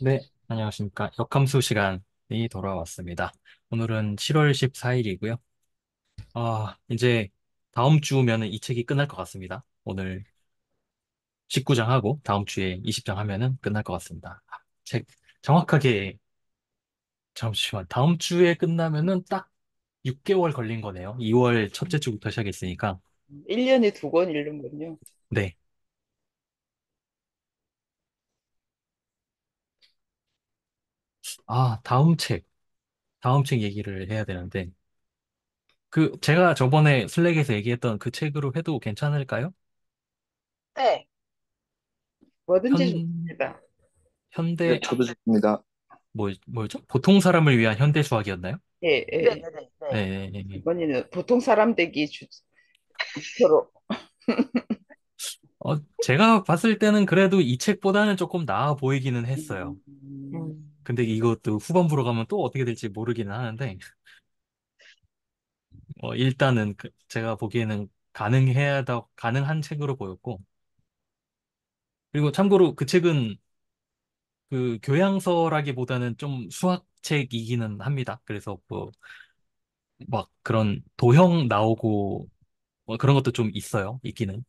네, 안녕하십니까. 역함수 시간이 돌아왔습니다. 오늘은 7월 14일이고요. 이제 다음 주면은 이 책이 끝날 것 같습니다. 오늘 19장 하고 다음 주에 20장 하면은 끝날 것 같습니다. 책 정확하게 잠시만 다음 주에 끝나면은 딱 6개월 걸린 거네요. 2월 첫째 주부터 시작했으니까. 1년에 두 권 읽는군요. 네. 다음 책 얘기를 해야 되는데 제가 저번에 슬랙에서 얘기했던 그 책으로 해도 괜찮을까요? 네. 뭐든지 현 좋습니다. 현대 네, 저도 좋습니다. 뭐였죠? 보통 사람을 위한 현대 수학이었나요? 예, 예. 네네네. 네. 네, 네, 네. 이번에는 보통 사람 되기 주로. 제가 봤을 때는 그래도 이 책보다는 조금 나아 보이기는 했어요. 음, 근데 이것도 후반부로 가면 또 어떻게 될지 모르기는 하는데, 일단은 제가 보기에는 가능한 책으로 보였고, 그리고 참고로 그 책은 그 교양서라기보다는 좀 수학책이기는 합니다. 그래서 막 그런 도형 나오고, 그런 것도 좀 있어요. 있기는.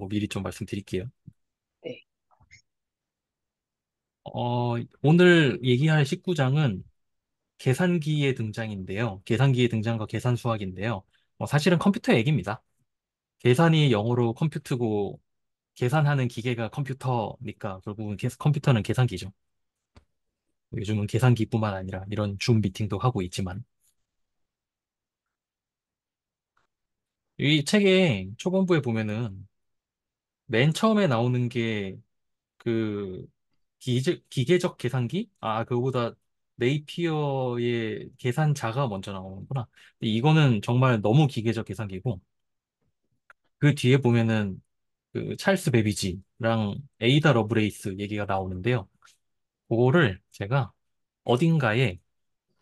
미리 좀 말씀드릴게요. 네. 오늘 얘기할 19장은 계산기의 등장인데요. 계산기의 등장과 계산 수학인데요. 사실은 컴퓨터 얘기입니다. 계산이 영어로 컴퓨터고 계산하는 기계가 컴퓨터니까 결국은 컴퓨터는 계산기죠. 요즘은 계산기뿐만 아니라 이런 줌 미팅도 하고 있지만 이 책의 초반부에 보면은 맨 처음에 나오는 게 그 기계적 계산기? 그거보다 네이피어의 계산자가 먼저 나오는구나. 근데 이거는 정말 너무 기계적 계산기고, 그 뒤에 보면은 그 찰스 베비지랑 에이다 러브레이스 얘기가 나오는데요. 그거를 제가 어딘가에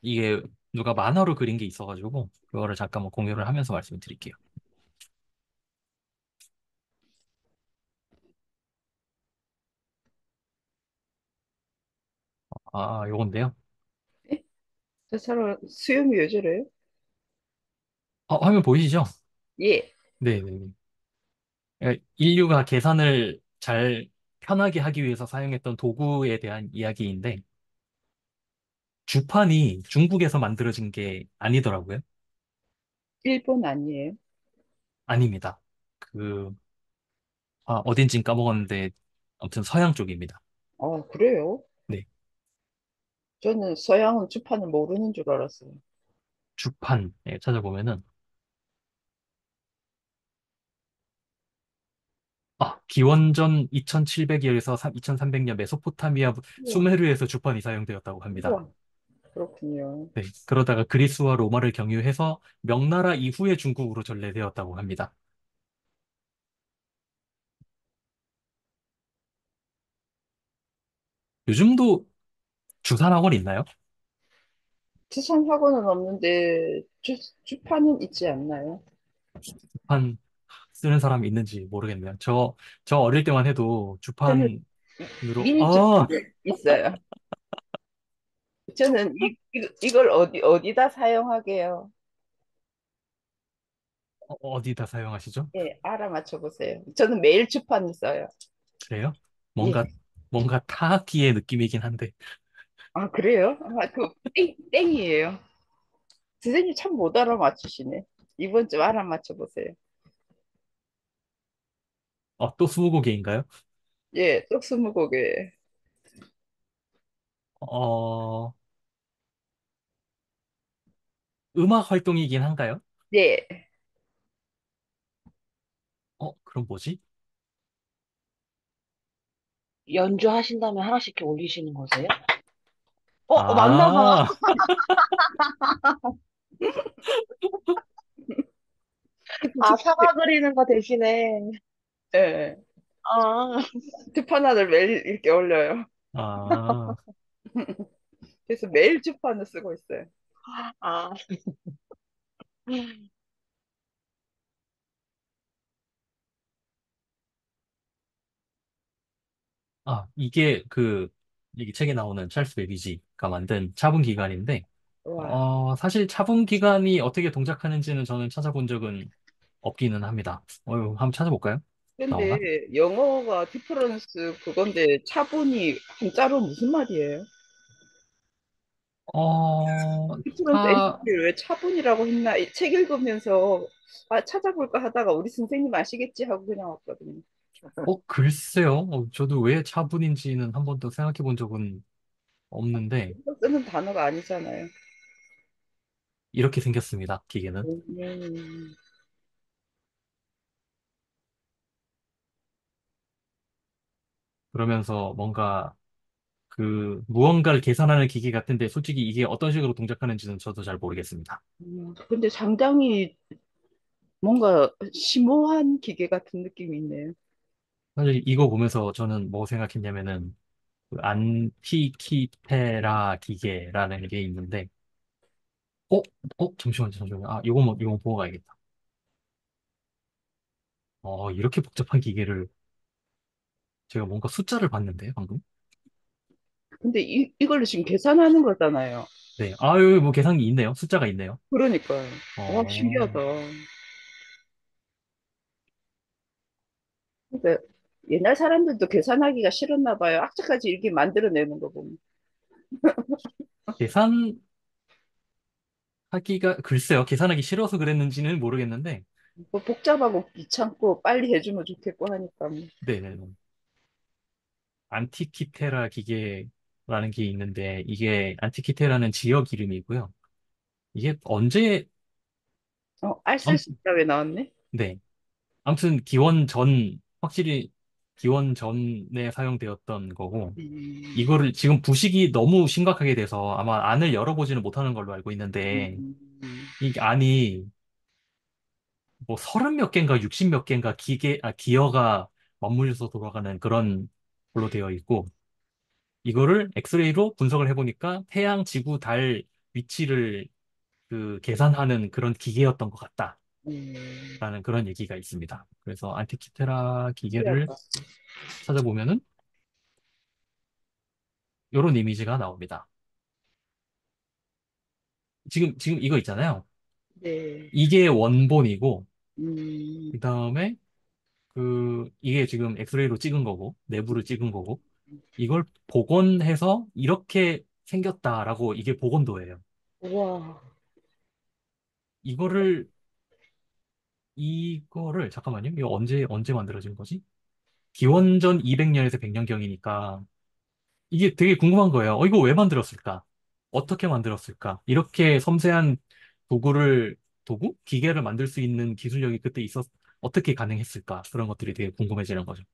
이게 누가 만화로 그린 게 있어가지고, 그거를 잠깐만 공유를 하면서 말씀을 드릴게요. 요건데요. 예? 저 사람 수염이 왜 저래요? 화면 보이시죠? 예. 네네. 인류가 계산을 잘 편하게 하기 위해서 사용했던 도구에 대한 이야기인데, 주판이 중국에서 만들어진 게 아니더라고요. 일본 아니에요? 아닙니다. 어딘진 까먹었는데, 아무튼 서양 쪽입니다. 그래요? 네. 저는 서양은 주판을 모르는 줄 알았어요. 주판, 찾아보면은, 기원전 2700여에서 2300년 메소포타미아 우와, 수메르에서 주판이 사용되었다고 합니다. 우와, 그렇군요. 네. 그러다가 그리스와 로마를 경유해서 명나라 이후에 중국으로 전래되었다고 합니다. 요즘도 주산학원 있나요? 수산학원은 없는데 주판은 있지 않나요? 주판 쓰는 사람이 있는지 모르겠네요. 저 어릴 때만 해도 저는 주판으로, 미니 주판이 있어요. 저는 이걸 어디다 사용하게요? 어디다 사용하시죠? 예, 알아맞혀 보세요. 저는 매일 주판을 써요. 그래요? 예. 뭔가 타악기의 느낌이긴 한데, 아, 그래요? 땡이에요. 선생님 참 못 알아맞히시네. 이번 좀 알아맞혀 보세요. 또 스무고개인가요? 예, 떡스무고개. 어, 음악 활동이긴 한가요? 예, 그럼 뭐지? 연주하신 다음에 하나씩 이렇게 올리시는 거세요? 맞나 봐. 아, 아, 사과 그리는 거 대신에. 예. 아, 주판 하나를 매일 이렇게 올려요. 아, 그래서 매일 주판을 쓰고 있어요. 아, 이게 이 책에 나오는 찰스 베비지가 만든 차분기관인데, 와. 사실 차분기관이 어떻게 동작하는지는 저는 찾아본 적은 없기는 합니다. 한번 찾아볼까요? 근데 나오나? 영어가 디퍼런스 그건데 차분이 한자로 무슨 말이에요? 어, 디퍼런스 차, H를 왜 차분이라고 했나? 이 책 읽으면서 아, 찾아볼까 하다가 우리 선생님 아시겠지 하고 그냥 왔거든요. 글쎄요. 저도 왜 차분인지는 한 번도 생각해 본 적은 없는데, 쓰는 단어가 아니잖아요. 이렇게 생겼습니다, 기계는. 음, 그러면서 뭔가 무언가를 계산하는 기계 같은데, 솔직히 이게 어떤 식으로 동작하는지는 저도 잘 모르겠습니다. 근데 상당히 뭔가 심오한 기계 같은 느낌이 있네요. 사실 이거 보면서 저는 뭐 생각했냐면은, 안티키테라 기계라는 게 있는데, 어? 잠시만요, 잠시만요. 이거 보고 가야겠다. 이렇게 복잡한 기계를, 제가 뭔가 숫자를 봤는데, 방금? 근데 이걸로 지금 계산하는 거잖아요. 네. 여기 뭐 계산기 있네요. 숫자가 있네요. 그러니까요. 와, 어, 신기하다. 그러니까 옛날 사람들도 계산하기가 싫었나 봐요. 악착같이 이렇게 만들어내는 거 보면. 계산하기가, 글쎄요. 계산하기 싫어서 그랬는지는 모르겠는데, 뭐 복잡하고 귀찮고 빨리 해주면 좋겠고 하니까. 뭐. 네네. 안티키테라 기계라는 게 있는데, 이게 안티키테라는 지역 이름이고요. 이게 언제, 알쓸 암, 수 있다 왜 나왔네? 네. 아무튼 확실히 기원 전에 사용되었던 거고, 음, 이거를 지금 부식이 너무 심각하게 돼서 아마 안을 열어보지는 못하는 걸로 알고 있는데, 음, 이 안이 뭐 30 몇 개인가 60 몇 개인가 기어가 맞물려서 돌아가는 그런 걸로 되어 있고, 이거를 엑스레이로 분석을 해보니까 태양, 지구, 달 위치를 계산하는 그런 기계였던 것 음, 같다라는 그런 얘기가 있습니다. 그래서 안티키테라 기계를 신기하다. 찾아보면은 이런 이미지가 나옵니다. 지금 이거 있잖아요. 네. 이게 원본이고, 음, 그 다음에 이게 지금 엑스레이로 찍은 거고, 내부를 찍은 거고, 이걸 복원해서 이렇게 생겼다라고 이게 복원도예요. 우와. 이거를, 잠깐만요. 이거 언제 만들어진 거지? 기원전 200년에서 100년경이니까, 이게 되게 궁금한 거예요. 이거 왜 만들었을까? 어떻게 만들었을까? 이렇게 섬세한 도구를, 기계를 만들 수 있는 기술력이 그때 어떻게 가능했을까? 그런 것들이 되게 궁금해지는 거죠.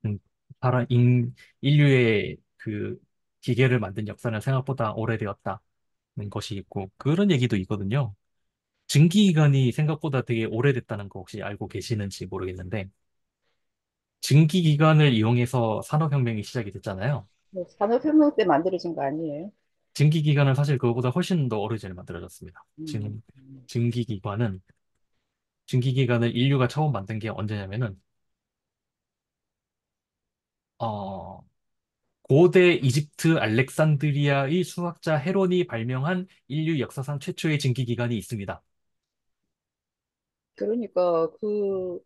음, 사람, 인류의 기계를 만든 역사는 생각보다 오래되었다는 것이 있고, 그런 얘기도 있거든요. 증기기관이 생각보다 되게 오래됐다는 거 혹시 알고 계시는지 모르겠는데, 증기기관을 이용해서 산업혁명이 시작이 됐잖아요. 뭐 산업혁명 때 만들어진 거 아니에요? 증기기관은 사실 그거보다 훨씬 더 오래전에 만들어졌습니다. 음, 지금 증기기관은, 증기기관을 인류가 처음 만든 게 언제냐면은, 어, 고대 이집트 알렉산드리아의 수학자 헤론이 발명한 인류 역사상 최초의 증기기관이 있습니다. 그러니까 그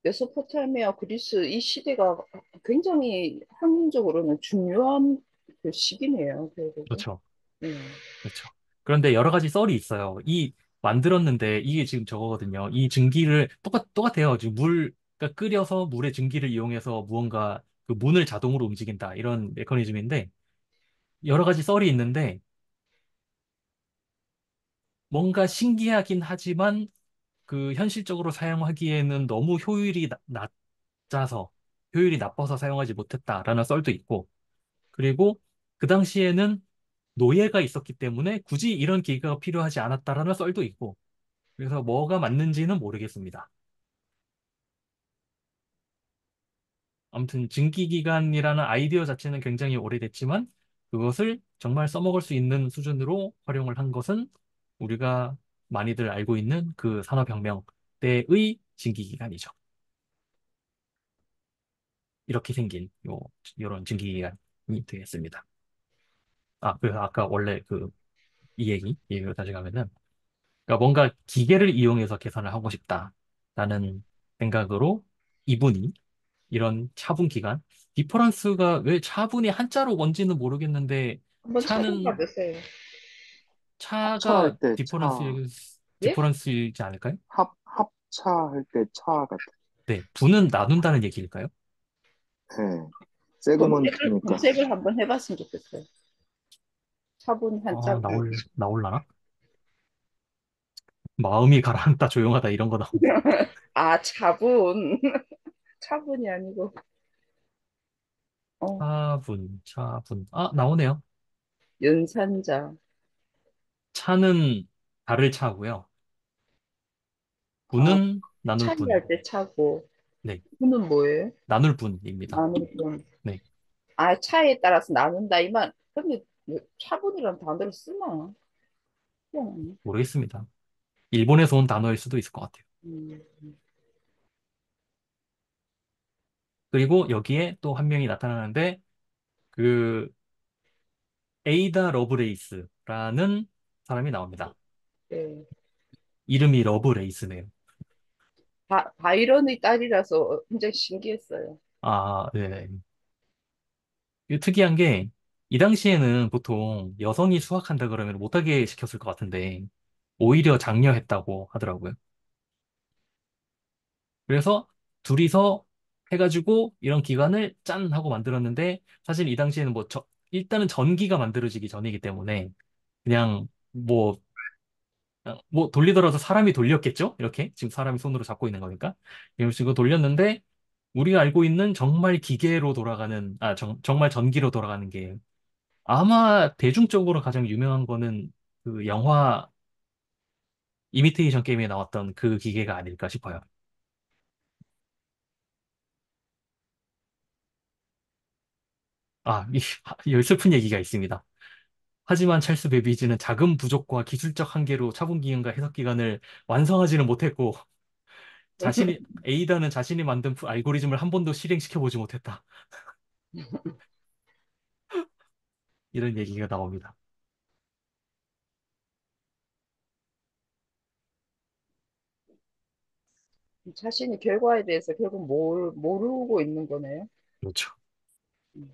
메소포타미아, 그리스 이 시대가 굉장히 학문적으로는 중요한 그 시기네요, 결국은. 그렇죠. 네. 그렇죠. 그런데 여러 가지 썰이 있어요. 만들었는데 이게 지금 저거거든요. 이 증기를 똑같아요. 지금 그러니까 끓여서 물의 증기를 이용해서 무언가 문을 자동으로 움직인다. 이런 메커니즘인데 여러 가지 썰이 있는데 뭔가 신기하긴 하지만 현실적으로 사용하기에는 너무 낮아서 효율이 나빠서 사용하지 못했다라는 썰도 있고 그리고 그 당시에는 노예가 있었기 때문에 굳이 이런 기계가 필요하지 않았다라는 썰도 있고 그래서 뭐가 맞는지는 모르겠습니다. 아무튼 증기기관이라는 아이디어 자체는 굉장히 오래됐지만 그것을 정말 써먹을 수 있는 수준으로 활용을 한 것은 우리가 많이들 알고 있는 그 산업혁명 때의 증기기관이죠. 이렇게 생긴 요런 증기기관이 되겠습니다. 아, 그 아까 원래 이 얘기로 다시 가면은 그러니까 뭔가 기계를 이용해서 계산을 하고 싶다라는 생각으로 이분이 이런 차분 기간 디퍼런스가 왜 차분이 한자로 뭔지는 모르겠는데 한번 찾아봐 차는 보세요. 합차할 차가 때 차, 예? 디퍼런스이지 않을까요? 합차할 때 차 같은. 네, 분은 나눈다는 얘기일까요? 예. 세그먼트니까. 검색을 한번 해봤으면 좋겠어요. 차분 아, 한자로. 나올라나? 마음이 가라앉다 조용하다 이런 거 나오네. 아, 차분. 차분이 아니고, 어, 차분. 아, 나오네요. 연산자. 차는 달을 차고요. 아, 분은 나눌 분. 차이할 때 차고, 네, 분은 뭐예요? 나눌 분입니다. 나누분. 네, 아, 차에 따라서 나눈다, 이 말. 근데 뭐 차분이라는 단어를 쓰나? 그냥, 모르겠습니다. 일본에서 온 단어일 수도 있을 것 같아요. 음, 그리고 여기에 또 한 명이 나타나는데 그 에이다 러브레이스라는 사람이 나옵니다. 네. 이름이 러브레이스네요. 바이런의 딸이라서 굉장히 신기했어요. 아, 네. 이게 특이한 게 이 당시에는 보통 여성이 수학한다 그러면 못하게 시켰을 것 같은데 오히려 장려했다고 하더라고요. 그래서 둘이서 해가지고 이런 기관을 짠 하고 만들었는데 사실 이 당시에는 일단은 전기가 만들어지기 전이기 때문에 그냥 뭐 돌리더라도 사람이 돌렸겠죠? 이렇게 지금 사람이 손으로 잡고 있는 거니까 이런 식으로 돌렸는데 우리가 알고 있는 정말 기계로 돌아가는 정말 전기로 돌아가는 게 아마 대중적으로 가장 유명한 거는 그 영화 이미테이션 게임에 나왔던 그 기계가 아닐까 싶어요. 이 슬픈 얘기가 있습니다. 하지만 찰스 베비지는 자금 부족과 기술적 한계로 차분기관과 해석기관을 완성하지는 못했고 에이다는 자신이 만든 알고리즘을 한 번도 실행시켜보지 못했다. 이런 얘기가 나옵니다. 자신이 결과에 대해서 결국 모르고 있는 거네요. 그렇죠. 음.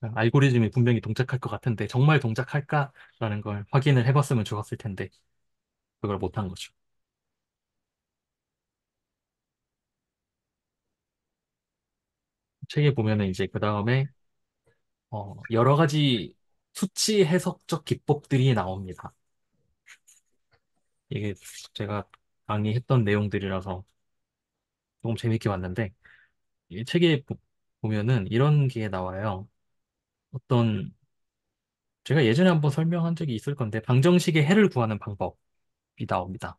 알고리즘이 분명히 동작할 것 같은데 정말 동작할까라는 걸 확인을 해봤으면 좋았을 텐데 그걸 못한 거죠. 책에 보면은 이제 그 다음에 여러 가지 수치 해석적 기법들이 나옵니다. 이게 제가 강의했던 내용들이라서 조금 재밌게 봤는데 이 책에 보면은 이런 게 나와요. 어떤 제가 예전에 한번 설명한 적이 있을 건데 방정식의 해를 구하는 방법이 나옵니다.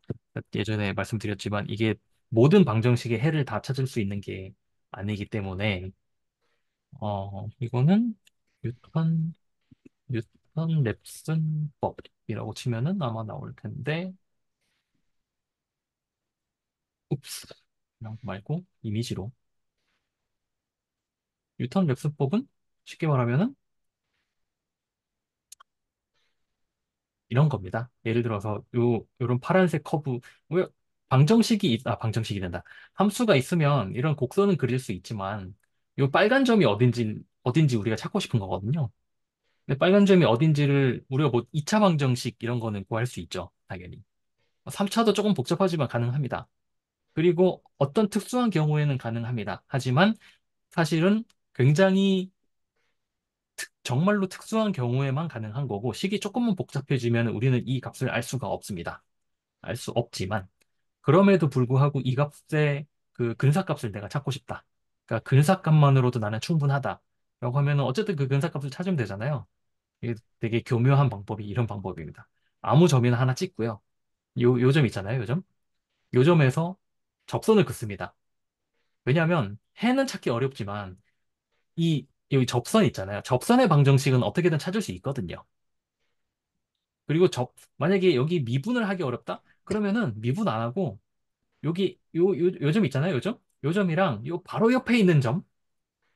예전에 말씀드렸지만 이게 모든 방정식의 해를 다 찾을 수 있는 게 아니기 때문에 이거는 뉴턴 랩슨법이라고 치면은 아마 나올 텐데 уп스 이런 거 말고 이미지로 뉴턴 랩슨법은 쉽게 말하면은 이런 겁니다. 예를 들어서 요런 파란색 커브 왜 방정식이 된다. 함수가 있으면 이런 곡선은 그릴 수 있지만 요 빨간 점이 어딘지 우리가 찾고 싶은 거거든요. 근데 빨간 점이 어딘지를 우리가 뭐 2차 방정식 이런 거는 구할 수 있죠. 당연히. 3차도 조금 복잡하지만 가능합니다. 그리고 어떤 특수한 경우에는 가능합니다. 하지만 사실은 굉장히 정말로 특수한 경우에만 가능한 거고 식이 조금만 복잡해지면 우리는 이 값을 알 수가 없습니다. 알 수 없지만 그럼에도 불구하고 이 값의 그 근사값을 내가 찾고 싶다. 그러니까 근사값만으로도 나는 충분하다. 라고 하면은 어쨌든 그 근사값을 찾으면 되잖아요. 이게 되게 교묘한 방법이 이런 방법입니다. 아무 점이나 하나 찍고요. 요 점 있잖아요. 요 점에서 접선을 긋습니다. 왜냐하면 해는 찾기 어렵지만 여기 접선 있잖아요. 접선의 방정식은 어떻게든 찾을 수 있거든요. 그리고 만약에 여기 미분을 하기 어렵다? 그러면은 미분 안 하고 여기 요 점 있잖아요. 요 점? 요 점이랑 요 바로 옆에 있는 점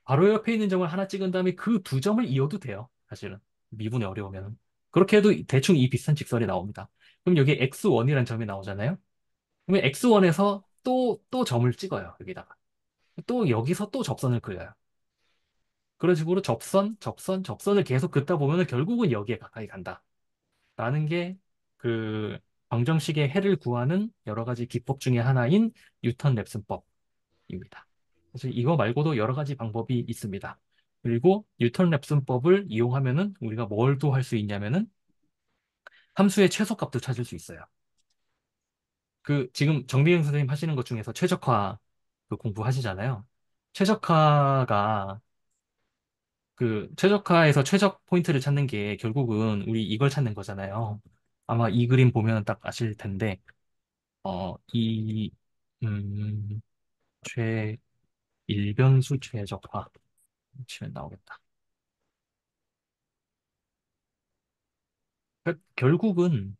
바로 옆에 있는 점을 하나 찍은 다음에 그 두 점을 이어도 돼요. 사실은. 미분이 어려우면. 그렇게 해도 대충 이 비슷한 직선이 나옵니다. 그럼 여기 x1이라는 점이 나오잖아요. 그러면 x1에서 또 점을 찍어요. 여기다가. 또 여기서 또 접선을 그려요. 그런 식으로 접선을 계속 긋다 보면 결국은 여기에 가까이 간다. 라는 게 그 방정식의 해를 구하는 여러 가지 기법 중에 하나인 뉴턴 랩슨법입니다. 그래서 이거 말고도 여러 가지 방법이 있습니다. 그리고 뉴턴 랩슨법을 이용하면은 우리가 뭘 또 할 수 있냐면은 함수의 최소값도 찾을 수 있어요. 그 지금 정미경 선생님 하시는 것 중에서 최적화 그 공부하시잖아요. 최적화가 그 최적화에서 최적 포인트를 찾는 게 결국은 우리 이걸 찾는 거잖아요. 아마 이 그림 보면 딱 아실 텐데, 이, 음, 일변수 최적화 치면 나오겠다. 결국은,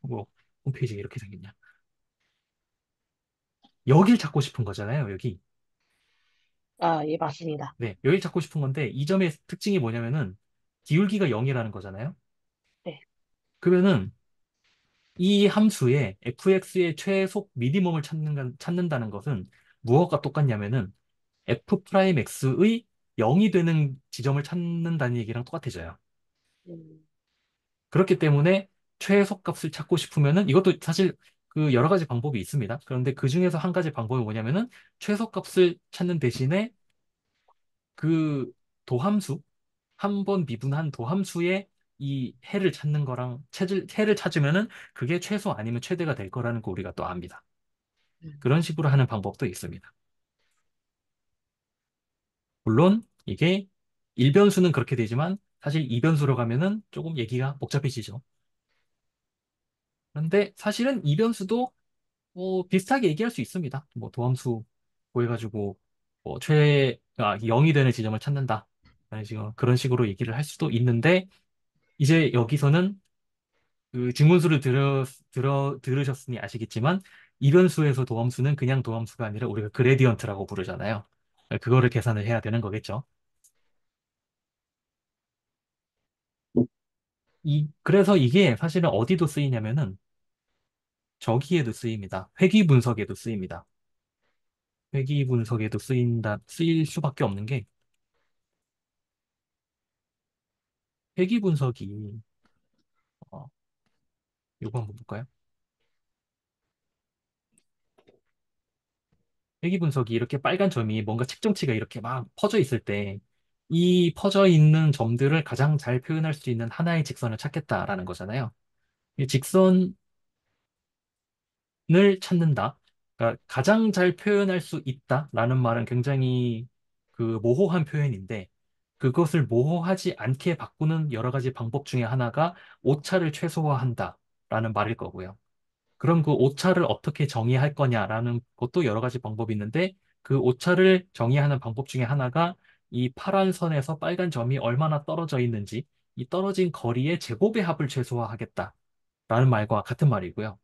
뭐, 홈페이지가 이렇게 생겼냐. 여길 찾고 싶은 거잖아요, 여기. 아, 예, 맞습니다. 네, 여길 찾고 싶은 건데, 이 점의 특징이 뭐냐면은, 기울기가 0이라는 거잖아요. 네. 그러면은, 이 함수의 fx의 최속 미니멈을 찾는다는 것은 무엇과 똑같냐면은 f'x의 0이 되는 지점을 찾는다는 얘기랑 똑같아져요. 음, 그렇기 때문에 최소값을 찾고 싶으면은 이것도 사실 그 여러 가지 방법이 있습니다. 그런데 그 중에서 한 가지 방법이 뭐냐면은 최소값을 찾는 대신에 그 도함수, 한 번 미분한 도함수의 이 해를 찾는 거랑 해를 찾으면은 그게 최소 아니면 최대가 될 거라는 거 우리가 또 압니다. 음. 그런 식으로 하는 방법도 있습니다. 물론 이게 일변수는 그렇게 되지만 사실 이변수로 가면은 조금 얘기가 복잡해지죠. 그런데 사실은 이변수도 뭐 비슷하게 얘기할 수 있습니다. 뭐 도함수 구해가지고 뭐 0이 되는 지점을 찾는다. 그런 식으로 얘기를 할 수도 있는데 이제 여기서는 그 증문수를 들으셨으니 아시겠지만 이변수에서 도함수는 그냥 도함수가 아니라 우리가 그레디언트라고 부르잖아요. 그거를 계산을 해야 되는 거겠죠. 그래서 이게 사실은 어디도 쓰이냐면은 저기에도 쓰입니다. 회귀 분석에도 쓰입니다. 회귀 분석에도 쓰일 수밖에 없는 게 회귀 분석이 어, 요거 한번 볼까요? 회귀 분석이 이렇게 빨간 점이 뭔가 측정치가 이렇게 막 퍼져 있을 때 이 퍼져 있는 점들을 가장 잘 표현할 수 있는 하나의 직선을 찾겠다라는 거잖아요. 이 직선을 찾는다. 그러니까 가장 잘 표현할 수 있다라는 말은 굉장히 그 모호한 표현인데 그것을 모호하지 않게 바꾸는 여러 가지 방법 중에 하나가 오차를 최소화한다라는 말일 거고요. 그럼 그 오차를 어떻게 정의할 거냐라는 것도 여러 가지 방법이 있는데 그 오차를 정의하는 방법 중에 하나가 이 파란 선에서 빨간 점이 얼마나 떨어져 있는지 이 떨어진 거리의 제곱의 합을 최소화하겠다라는 말과 같은 말이고요.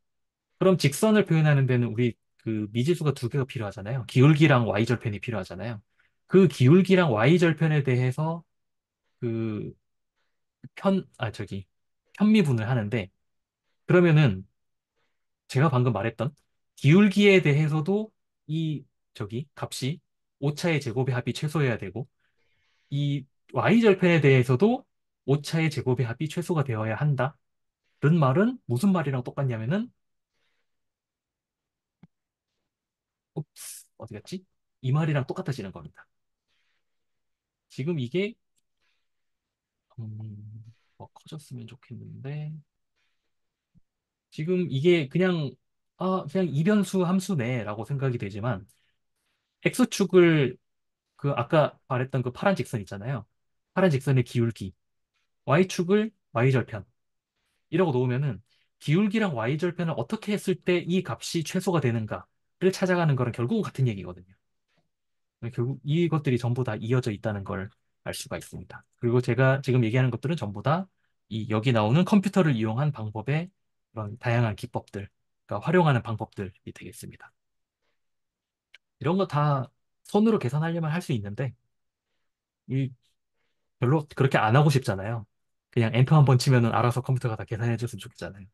그럼 직선을 표현하는 데는 우리 그 미지수가 두 개가 필요하잖아요. 기울기랑 y절편이 필요하잖아요. 그 기울기랑 y절편에 대해서 그 편미분을 하는데 그러면은 제가 방금 말했던 기울기에 대해서도 이 값이 오차의 제곱의 합이 최소여야 되고 이 y절편에 대해서도 오차의 제곱의 합이 최소가 되어야 한다. 는 말은 무슨 말이랑 똑같냐면은 어디 갔지? 이 말이랑 똑같아지는 겁니다. 지금 이게 더 커졌으면 좋겠는데 지금 이게 그냥 이변수 함수네라고 생각이 되지만 x축을 그 아까 말했던 그 파란 직선 있잖아요. 파란 직선의 기울기, y축을 y절편 이라고 놓으면은 기울기랑 y절편을 어떻게 했을 때 이 값이 최소가 되는가를 찾아가는 거랑 결국은 같은 얘기거든요. 결국 이것들이 전부 다 이어져 있다는 걸 알 수가 있습니다. 그리고 제가 지금 얘기하는 것들은 전부 다 여기 나오는 컴퓨터를 이용한 방법의 그런 다양한 기법들, 그러니까 활용하는 방법들이 되겠습니다. 이런 거 다 손으로 계산하려면 할 수 있는데 이 별로 그렇게 안 하고 싶잖아요. 그냥 엔터 한 번 치면은 알아서 컴퓨터가 다 계산해 줬으면 좋겠잖아요.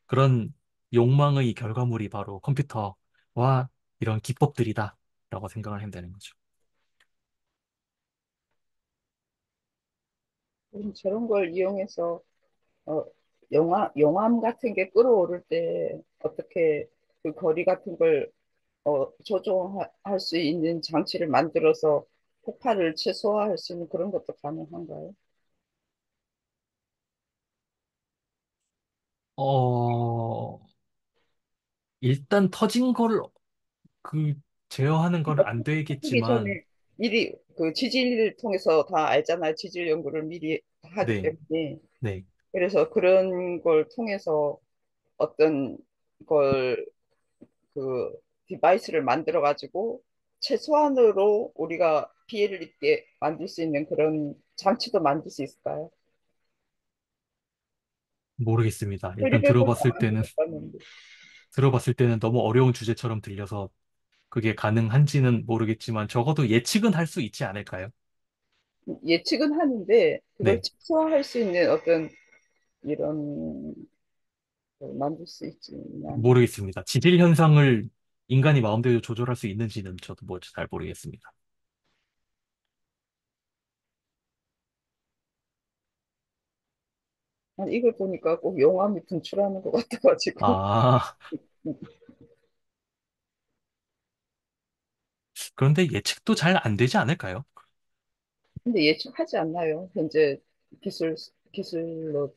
그런 욕망의 결과물이 바로 컴퓨터와 이런 기법들이다 라고 생각을 하면 되는 거죠. 그럼 저런 걸 이용해서 어, 용암 같은 게 끓어오를 때 어떻게 그 거리 같은 걸 조종할 수 있는 장치를 만들어서 폭발을 최소화할 수 있는 그런 것도 가능한가요? 어, 일단 터진 거를 그 제어하는 건 안 하기 되겠지만, 전에 미리 그 지질을 통해서 다 알잖아요. 지질 연구를 미리 하기 네, 때문에. 네. 그래서 그런 걸 통해서 어떤 걸 그 디바이스를 만들어 가지고 최소한으로 우리가 피해를 입게 만들 수 있는 그런 장치도 만들 수 있을까요? 모르겠습니다. 일단 프리베그는 안 해봤는데. 들어봤을 때는 너무 어려운 주제처럼 들려서 그게 가능한지는 모르겠지만 적어도 예측은 할 수 있지 않을까요? 예측은 하는데 그걸 네. 최소화할 수 있는 어떤 이런 걸 만들 수 있지는 않 모르겠습니다. 지질 현상을 인간이 마음대로 조절할 수 있는지는 저도 뭐 잘 모르겠습니다. 이걸 보니까 꼭 용암이 분출하는 것 같아가지고. 아, 그런데 예측도 잘 안 되지 않을까요? 근데 예측하지 않나요? 현재 기술, 기술로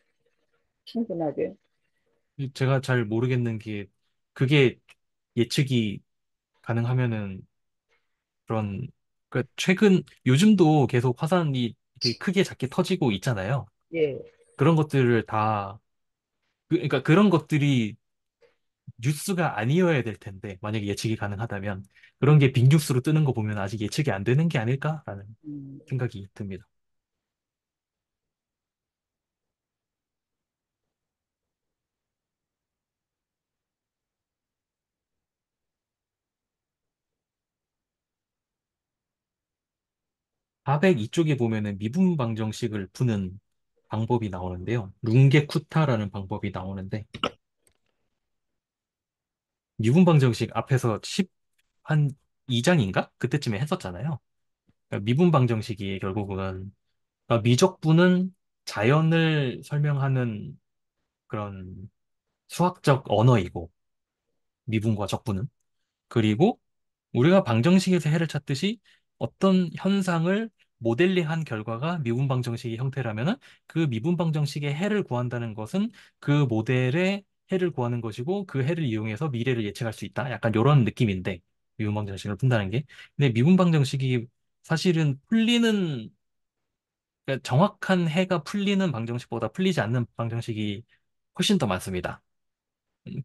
충분하게. 제가 잘 모르겠는 게 그게 예측이 가능하면은 그런 그 최근 요즘도 계속 화산이 이렇게 크게 작게 터지고 있잖아요. 예. 그런 것들을 다 그러니까 그런 것들이 뉴스가 아니어야 될 텐데 만약에 예측이 가능하다면 그런 게 빅뉴스로 뜨는 거 보면 아직 예측이 안 되는 게 아닐까라는 음. 생각이 듭니다. 402쪽에 보면은 미분 방정식을 푸는 방법이 나오는데요. 룽게쿠타라는 방법이 나오는데 미분 방정식 앞에서 10, 한 2장인가? 그때쯤에 했었잖아요. 그러니까 미분 방정식이 결국은 그러니까 미적분은 자연을 설명하는 그런 수학적 언어이고 미분과 적분은 그리고 우리가 방정식에서 해를 찾듯이 어떤 현상을 모델링한 결과가 미분 방정식의 형태라면은 그 미분 방정식의 해를 구한다는 것은 그 모델의 해를 구하는 것이고 그 해를 이용해서 미래를 예측할 수 있다. 약간 이런 느낌인데 미분 방정식을 푼다는 게. 근데 미분 방정식이 사실은 풀리는 그러니까 정확한 해가 풀리는 방정식보다 풀리지 않는 방정식이 훨씬 더 많습니다.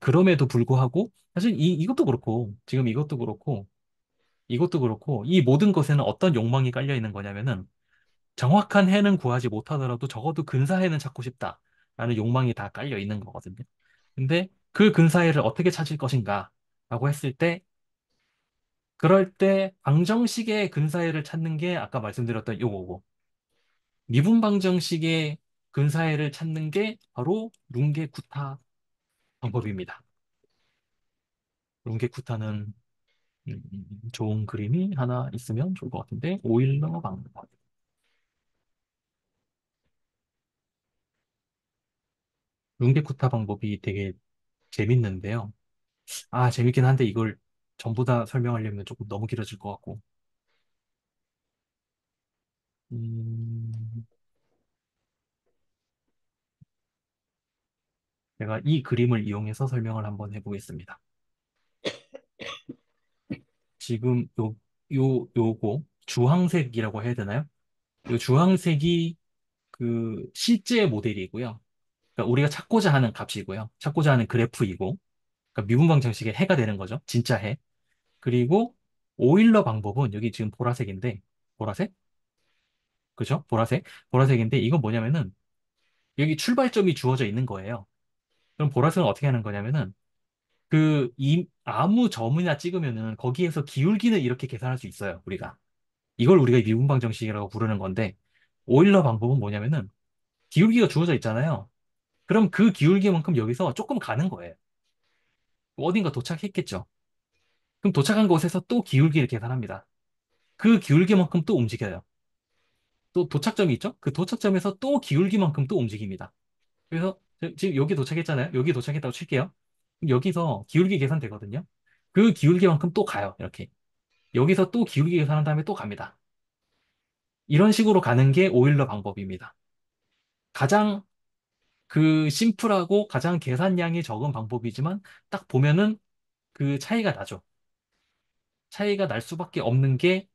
그럼에도 불구하고 사실 이것도 그렇고 지금 이것도 그렇고 이 모든 것에는 어떤 욕망이 깔려 있는 거냐면은 정확한 해는 구하지 못하더라도 적어도 근사해는 찾고 싶다라는 욕망이 다 깔려 있는 거거든요. 근데 그 근사해를 어떻게 찾을 것인가 라고 했을 때 그럴 때 방정식의 근사해를 찾는 게 아까 말씀드렸던 요거고 미분 방정식의 근사해를 찾는 게 바로 룽게쿠타 방법입니다. 룽게쿠타는 좋은 그림이 하나 있으면 좋을 것 같은데 오일러 방법. 룽게쿠타 방법이 되게 재밌는데요. 아, 재밌긴 한데 이걸 전부 다 설명하려면 조금 너무 길어질 것 같고. 음, 제가 이 그림을 이용해서 설명을 한번 해보겠습니다. 지금 요거 주황색이라고 해야 되나요? 요 주황색이 그 실제 모델이고요. 그러니까 우리가 찾고자 하는 값이고요. 찾고자 하는 그래프이고, 그러니까 미분방 정식의 해가 되는 거죠. 진짜 해. 그리고 오일러 방법은 여기 지금 보라색인데, 보라색? 그죠? 보라색? 보라색인데 이건 뭐냐면은 여기 출발점이 주어져 있는 거예요. 그럼 보라색은 어떻게 하는 거냐면은 아무 점이나 찍으면은 거기에서 기울기는 이렇게 계산할 수 있어요, 우리가. 이걸 우리가 미분방 정식이라고 부르는 건데, 오일러 방법은 뭐냐면은, 기울기가 주어져 있잖아요. 그럼 그 기울기만큼 여기서 조금 가는 거예요. 어딘가 도착했겠죠. 그럼 도착한 곳에서 또 기울기를 계산합니다. 그 기울기만큼 또 움직여요. 또 도착점이 있죠? 그 도착점에서 또 기울기만큼 또 움직입니다. 그래서 지금 여기 도착했잖아요. 여기 도착했다고 칠게요. 그럼 여기서 기울기 계산되거든요. 그 기울기만큼 또 가요. 이렇게. 여기서 또 기울기 계산한 다음에 또 갑니다. 이런 식으로 가는 게 오일러 방법입니다. 가장 그 심플하고 가장 계산량이 적은 방법이지만 딱 보면은 그 차이가 나죠. 차이가 날 수밖에 없는 게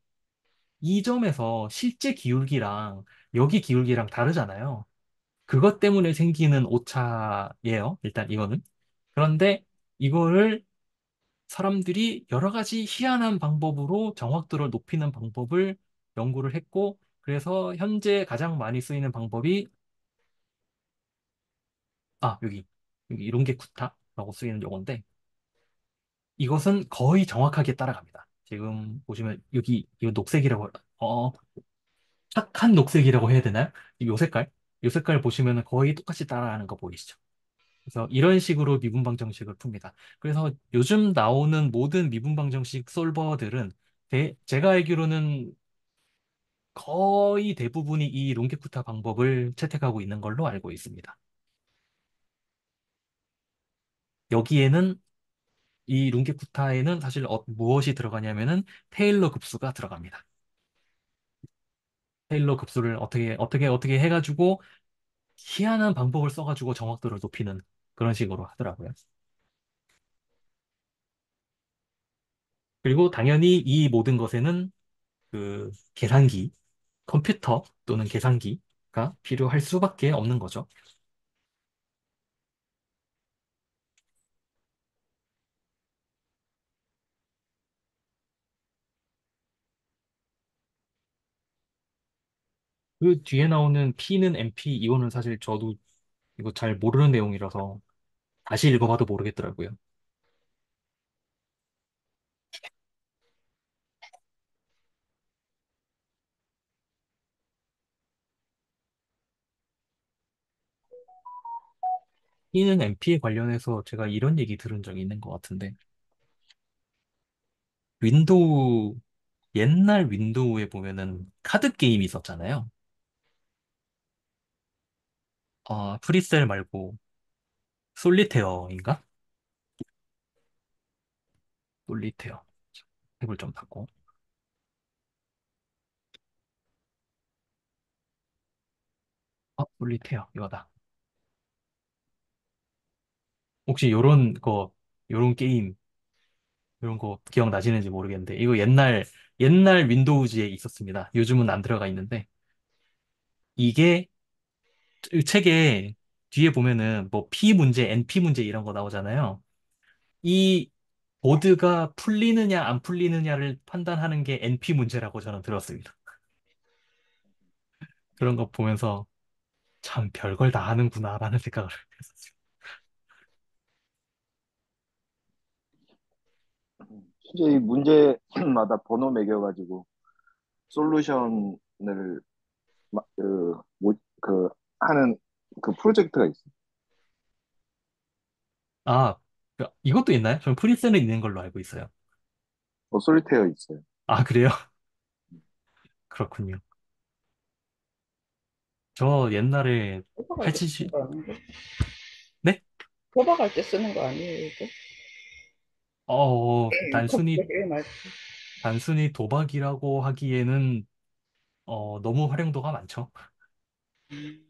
이 점에서 실제 기울기랑 여기 기울기랑 다르잖아요. 그것 때문에 생기는 오차예요. 일단 이거는. 그런데 이거를 사람들이 여러 가지 희한한 방법으로 정확도를 높이는 방법을 연구를 했고, 그래서 현재 가장 많이 쓰이는 방법이, 여기 이런 게 구타라고 쓰이는 용어인데, 이것은 거의 정확하게 따라갑니다. 지금 보시면 여기 이 녹색이라고, 착한 녹색이라고 해야 되나요? 요 색깔? 요 색깔 보시면 거의 똑같이 따라하는 거 보이시죠? 그래서 이런 식으로 미분방 정식을 풉니다. 그래서 요즘 나오는 모든 미분방 정식 솔버들은 제가 알기로는 거의 대부분이 이 롱게쿠타 방법을 채택하고 있는 걸로 알고 있습니다. 여기에는 이 롱게쿠타에는 사실 무엇이 들어가냐면은 테일러 급수가 들어갑니다. 테일러 급수를 어떻게 해가지고 희한한 방법을 써가지고 정확도를 높이는 그런 식으로 하더라고요. 그리고 당연히 이 모든 것에는 그 계산기, 컴퓨터 또는 계산기가 필요할 수밖에 없는 거죠. 그 뒤에 나오는 P는 MP, 이거는 사실 저도 이거 잘 모르는 내용이라서 다시 읽어봐도 모르겠더라고요. P는 MP에 관련해서 제가 이런 얘기 들은 적이 있는 것 같은데, 윈도우, 옛날 윈도우에 보면은 카드 게임이 있었잖아요. 프리셀 말고 솔리테어인가? 솔리테어. 탭을 좀 닫고. 솔리테어, 이거다. 혹시 요런 게임, 이런 거 기억나시는지 모르겠는데, 이거 옛날 윈도우즈에 있었습니다. 요즘은 안 들어가 있는데, 이게 책에 뒤에 보면은 뭐 P 문제, NP 문제 이런 거 나오잖아요. 이 보드가 풀리느냐 안 풀리느냐를 판단하는 게 NP 문제라고 저는 들었습니다. 그런 거 보면서 참 별걸 다 하는구나라는 생각을 했었어요. 실제 이 문제마다 번호 매겨가지고 솔루션을 하는 그 프로젝트가 있어. 아, 이것도 있나요? 저는 프리셋은 있는 걸로 알고 있어요. 솔리테어 있어요. 아, 그래요? 그렇군요. 저 옛날에 도박할 때 쓰는 877, 거 아닌가? 네? 도박할 때 쓰는 거 아니에요, 이거? 단순히, 컴퓨터 게임 할 때. 단순히 도박이라고 하기에는, 너무 활용도가 많죠. 음.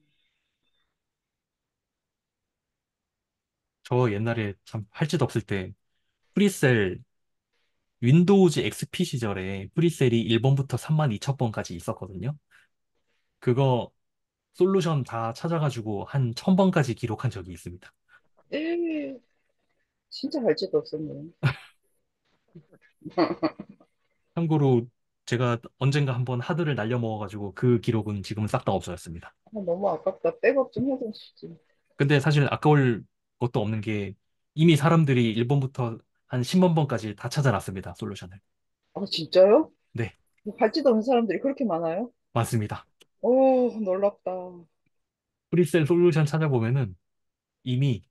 저 옛날에 참 할 짓 없을 때, 프리셀, 윈도우즈 XP 시절에 프리셀이 1번부터 32,000번까지 있었거든요. 그거 솔루션 다 찾아가지고 한 1000번까지 기록한 적이 있습니다. 에이, 진짜 할 짓도 없었네. 참고로 제가 언젠가 한번 하드를 날려 먹어가지고 그 기록은 지금 싹 다 없어졌습니다. 너무 아깝다. 백업 좀 해줬지 근데 사실 아까울 것도 없는 게 이미 사람들이 1번부터 한 10만 번까지 다 찾아놨습니다. 솔루션을. 아, 진짜요? 네. 갈지도 않는 사람들이 그렇게 많아요? 많습니다. 오, 놀랍다. 프리셀 솔루션 찾아보면은 이미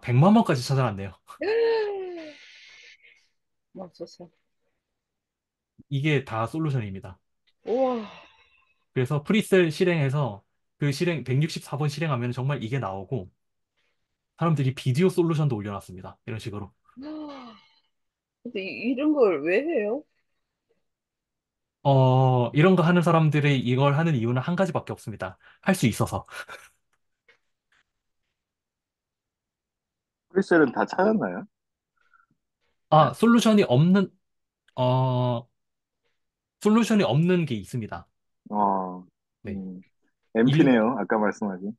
100만 원까지 찾아놨네요. 맙소사. 이게 다 솔루션입니다. 우와, 그래서 프리셀 실행해서 그 실행 164번 실행하면 정말 이게 나오고 사람들이 비디오 솔루션도 올려놨습니다. 이런 식으로. 근데 이런 걸 왜 해요? 이런 거 하는 사람들이 이걸 하는 이유는 한 가지밖에 없습니다. 할 수 있어서. 프리셀은 다 찾았나요? 솔루션이 없는, 어, 솔루션이 없는 게 있습니다. 어, 네. 이유가, MP네요. 아까 말씀하신.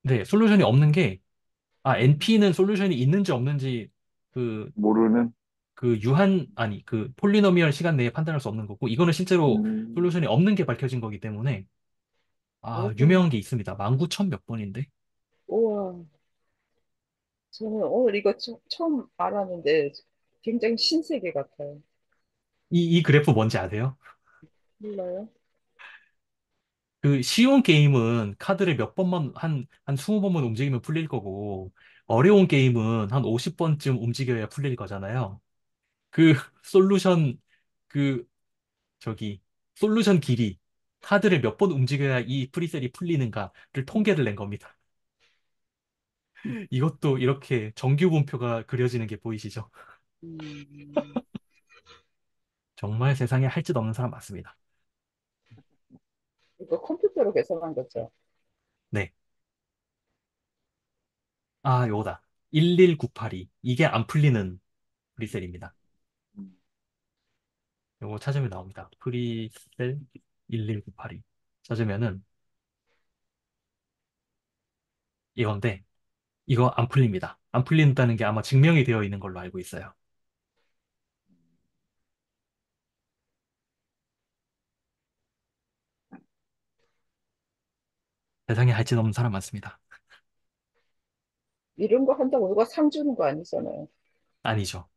네, 솔루션이 없는 게, NP는 솔루션이 있는지 없는지 그 모르는. 그 폴리노미얼 시간 내에 판단할 수 없는 거고, 이거는 실제로 음, 솔루션이 없는 게 밝혀진 거기 때문에, 오, 유명한 게 있습니다. 19,000 몇 번인데. 우와. 저는 오늘 이거 처음 알았는데 굉장히 신세계 같아요. 이 그래프 뭔지 아세요? 몰라요? 그 쉬운 게임은 카드를 몇 번만, 한 20번만 움직이면 풀릴 거고, 어려운 게임은 한 50번쯤 움직여야 풀릴 거잖아요. 그 솔루션, 그, 저기, 솔루션 길이, 카드를 몇 번 움직여야 이 프리셀이 풀리는가를 통계를 낸 겁니다. 이것도 이렇게 정규 분표가 그려지는 게 보이시죠? 음, 정말 세상에 할 짓 없는 사람 많습니다. 이거 컴퓨터로 계산한 거죠? 네. 요거다. 11982. 이게 안 풀리는 프리셀입니다. 음, 요거 찾으면 나옵니다. 프리셀 11982. 찾으면은 이건데, 이거 안 풀립니다. 안 풀린다는 게 아마 증명이 되어 있는 걸로 알고 있어요. 세상에 할 짓 없는 사람 많습니다. 이런 거 한다고 누가 상 주는 거 아니잖아요. 아니죠.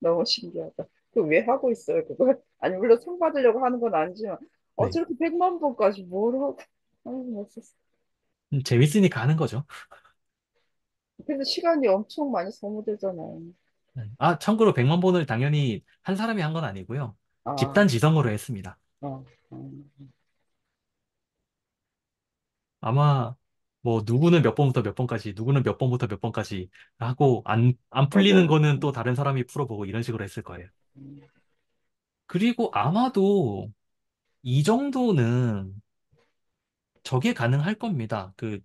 너무 신기하다. 그 왜 하고 있어요, 그걸? 아니, 물론 상 받으려고 하는 건 아니지만, 네. 저렇게 100만 번까지 뭘 하고, 멋있어. 재밌으니까 하는 거죠. 그래서 시간이 엄청 많이 소모되잖아요. 네. 참고로 100만 번을 당연히 한 사람이 한 건 아니고요. 아, 집단 지성으로 했습니다. 어, 아마 뭐 누구는 몇 번부터 몇 번까지, 누구는 몇 번부터 몇 번까지 하고 안 풀리는 맞아요. 거는 또 다른 사람이 풀어보고 이런 식으로 했을 거예요. 음, 그리고 아마도 이 정도는 저게 가능할 겁니다. 그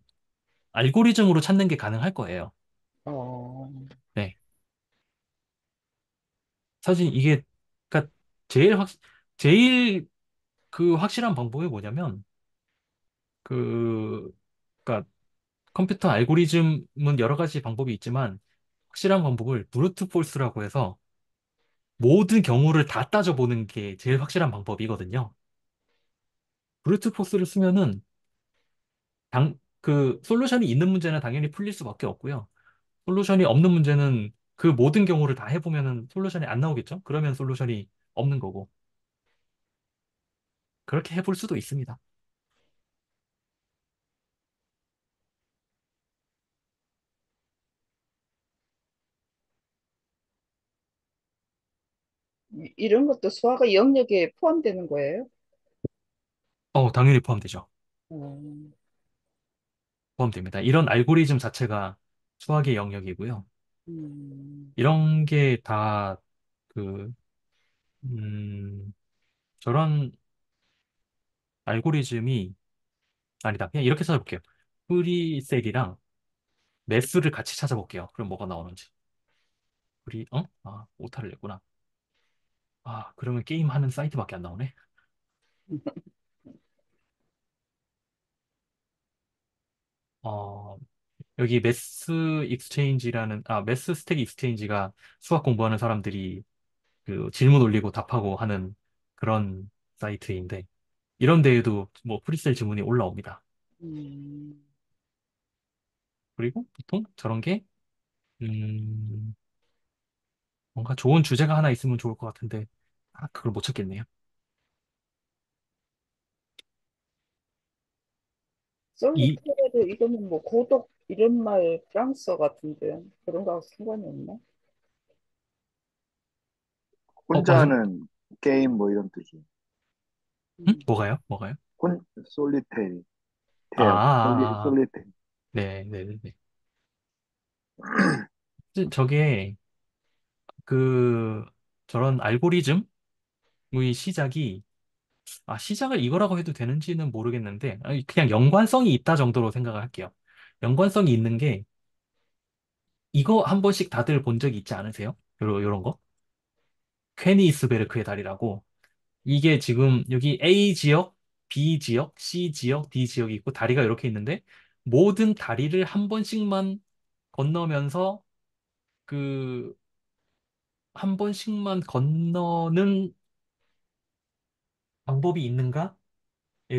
알고리즘으로 찾는 게 가능할 거예요. 어, 네. 사실 이게 그러니까 제일 확 제일 그 확실한 방법이 뭐냐면 그 그러니까 컴퓨터 알고리즘은 여러 가지 방법이 있지만 확실한 방법을 브루트 폴스라고 해서 모든 경우를 다 따져보는 게 제일 확실한 방법이거든요. 브루트 폴스를 쓰면은 그 솔루션이 있는 문제는 당연히 풀릴 수밖에 없고요. 솔루션이 없는 문제는 그 모든 경우를 다 해보면은 솔루션이 안 나오겠죠? 그러면 솔루션이 없는 거고. 그렇게 해볼 수도 있습니다. 이런 것도 수학의 영역에 포함되는 거예요? 당연히 포함되죠. 어, 포함됩니다. 이런 알고리즘 자체가 수학의 영역이고요. 음, 이런 게 다 그, 음, 저런 알고리즘이 아니다. 그냥 이렇게 찾아볼게요. 프리셀이랑 매수를 같이 찾아볼게요. 그럼 뭐가 나오는지. 오타를 냈구나. 그러면 게임하는 사이트밖에 안 나오네. 어, 여기 매스 스택 익스체인지가 수학 공부하는 사람들이 그 질문 올리고 답하고 하는 그런 사이트인데, 이런 데에도 뭐 프리셀 지문이 올라옵니다. 음, 그리고 보통 저런 게, 음, 뭔가 좋은 주제가 하나 있으면 좋을 것 같은데, 아, 그걸 못 찾겠네요. 이, 솔리테르 이거는 뭐 고독 이런 말 프랑스어 같은데 그런 거하고 상관이 없나? 혼자 맞아? 하는 게임 뭐 이런 뜻이. 응? 음. 뭐가요? 뭐가요? 혼, 솔리테리, 아, 테어, 아, 아. 솔리테리. 네, 네, 네. 네. 저게, 그, 저런 알고리즘의 시작이, 아, 시작을 이거라고 해도 되는지는 모르겠는데, 아니, 그냥 연관성이 있다 정도로 생각을 할게요. 연관성이 있는 게, 이거 한 번씩 다들 본 적이 있지 않으세요? 요런 거? 퀘니스베르크의 다리라고. 이게 지금 여기 A 지역, B 지역, C 지역, D 지역이 있고 다리가 이렇게 있는데 모든 다리를 한 번씩만 건너면서 그 한 번씩만 건너는 방법이 있는가에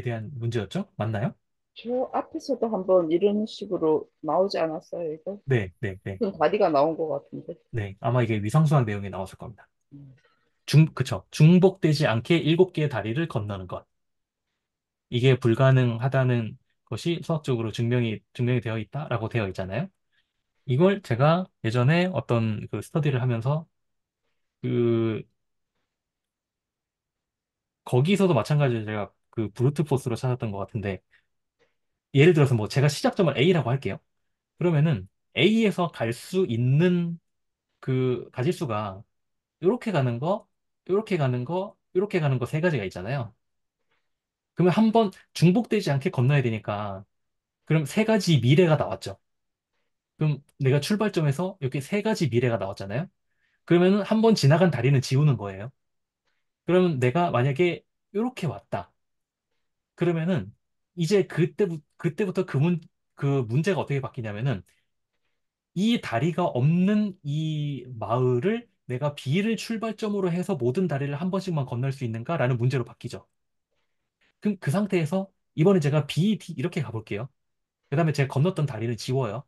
대한 문제였죠? 맞나요? 저 앞에서도 한번 이런 식으로 나오지 않았어요, 이거? 네, 네, 네. 무슨 다리가 나온 것 같은데. 네. 아마 이게 위상수학 내용에 나왔을 겁니다. 음. 그쵸. 중복되지 않게 7개의 다리를 건너는 것. 이게 불가능하다는 것이 수학적으로 증명이 되어 있다라고 되어 있잖아요. 이걸 제가 예전에 어떤 그 스터디를 하면서 그 거기서도 마찬가지로 제가 그 브루트 포스로 찾았던 것 같은데 예를 들어서 뭐 제가 시작점을 A라고 할게요. 그러면은 A에서 갈 수 있는 그 가짓수가 이렇게 가는 거, 이렇게 가는 거, 이렇게 가는 거 세 가지가 있잖아요. 그러면 한 번 중복되지 않게 건너야 되니까 그럼 세 가지 미래가 나왔죠. 그럼 내가 출발점에서 이렇게 세 가지 미래가 나왔잖아요. 그러면은 한 번 지나간 다리는 지우는 거예요. 그러면 내가 만약에 이렇게 왔다. 그러면은 이제 그때부터 그 문제가 어떻게 바뀌냐면은 이 다리가 없는 이 마을을 내가 B를 출발점으로 해서 모든 다리를 한 번씩만 건널 수 있는가라는 문제로 바뀌죠. 그럼 그 상태에서 이번에 제가 B, D 이렇게 가볼게요. 그다음에 제가 건넜던 다리를 지워요.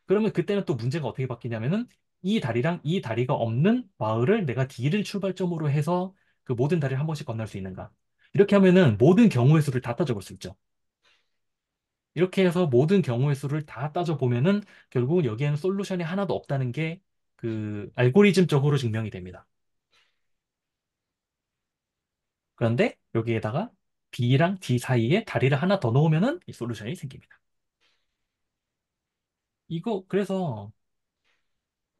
그러면 그때는 또 문제가 어떻게 바뀌냐면은 이 다리랑 이 다리가 없는 마을을 내가 D를 출발점으로 해서 그 모든 다리를 한 번씩 건널 수 있는가. 이렇게 하면은 모든 경우의 수를 다 따져볼 수 있죠. 이렇게 해서 모든 경우의 수를 다 따져보면은 결국은 여기에는 솔루션이 하나도 없다는 게 그 알고리즘적으로 증명이 됩니다. 그런데 여기에다가 B랑 D 사이에 다리를 하나 더 놓으면은 이 솔루션이 생깁니다. 이거 그래서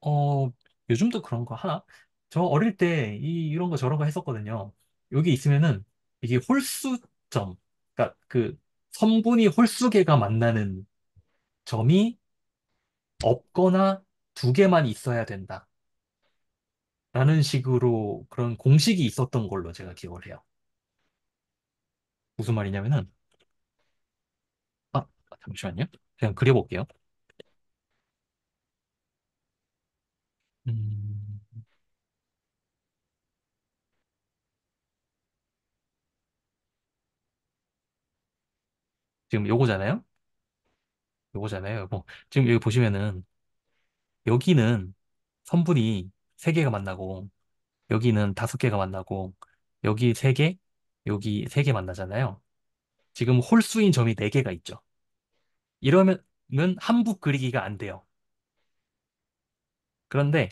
어, 요즘도 그런 거 하나? 저 어릴 때 이런 거 저런 거 했었거든요. 여기 있으면은 이게 홀수점, 그러니까 그 성분이 홀수개가 만나는 점이 없거나 두 개만 있어야 된다. 라는 식으로 그런 공식이 있었던 걸로 제가 기억을 해요. 무슨 말이냐면은, 아, 잠시만요. 그냥 그려볼게요. 음, 지금 요거잖아요? 요거잖아요, 요거. 지금 여기 보시면은, 여기는 성분이 세개가 만나고, 여기는 5개가 만나고, 여기 3개, 여기 3개 만나잖아요. 지금 홀수인 점이 4개가 있죠. 이러면 함북 그리기가 안 돼요. 그런데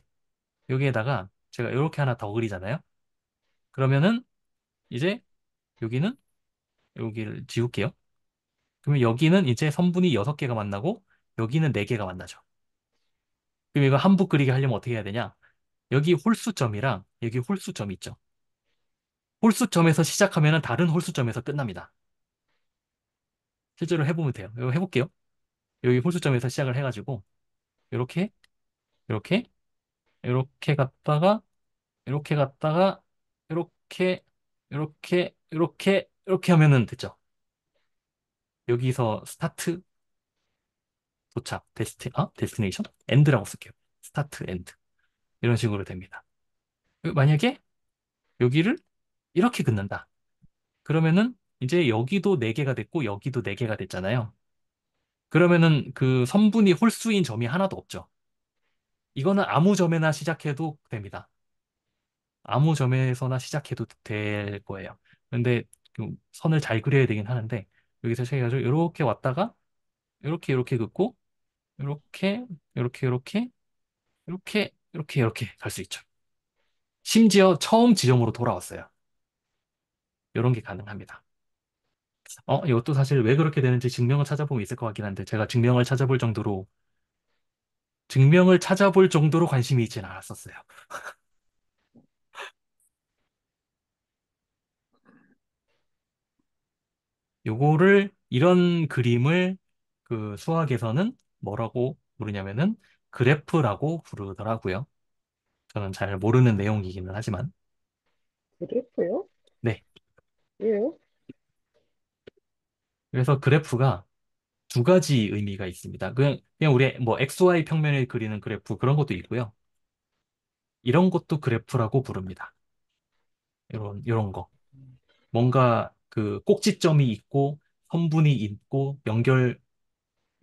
여기에다가 제가 이렇게 하나 더 그리잖아요. 그러면은 이제 여기는 여기를 지울게요. 그러면 여기는 이제 선분이 6개가 만나고 여기는 4개가 만나죠. 그럼 이거 함북 그리기 하려면 어떻게 해야 되냐? 여기 홀수점이랑 여기 홀수점이 있죠. 홀수점에서 시작하면 다른 홀수점에서 끝납니다. 실제로 해보면 돼요. 이거 해볼게요. 여기 홀수점에서 시작을 해가지고 이렇게 이렇게 이렇게 갔다가 이렇게 갔다가 이렇게 이렇게 하면은 됐죠. 여기서 스타트 도착 데스티네이션 엔드라고 쓸게요. 스타트 엔드 이런 식으로 됩니다. 만약에 여기를 이렇게 긋는다. 그러면은 이제 여기도 4개가 됐고 여기도 4개가 됐잖아요. 그러면은 그 선분이 홀수인 점이 하나도 없죠. 이거는 아무 점에나 시작해도 됩니다. 아무 점에서나 시작해도 될 거예요. 근데 좀 선을 잘 그려야 되긴 하는데 여기서 시작해가지고 이렇게 왔다가 이렇게 긋고 이렇게 이렇게 이렇게 갈 수 있죠. 심지어 처음 지점으로 돌아왔어요. 이런 게 가능합니다. 이것도 사실 왜 그렇게 되는지 증명을 찾아보면 있을 것 같긴 한데 제가 증명을 찾아볼 정도로 관심이 있지는 않았었어요. 이런 그림을 그 수학에서는 뭐라고 부르냐면은 그래프라고 부르더라고요. 저는 잘 모르는 내용이기는 하지만. 그랬고요. 네. 왜요? 그래서 그래프가 두 가지 의미가 있습니다. 그냥 우리 뭐 XY 평면을 그리는 그래프 그런 것도 있고요. 이런 것도 그래프라고 부릅니다. 이런 거. 뭔가 그 꼭지점이 있고 선분이 있고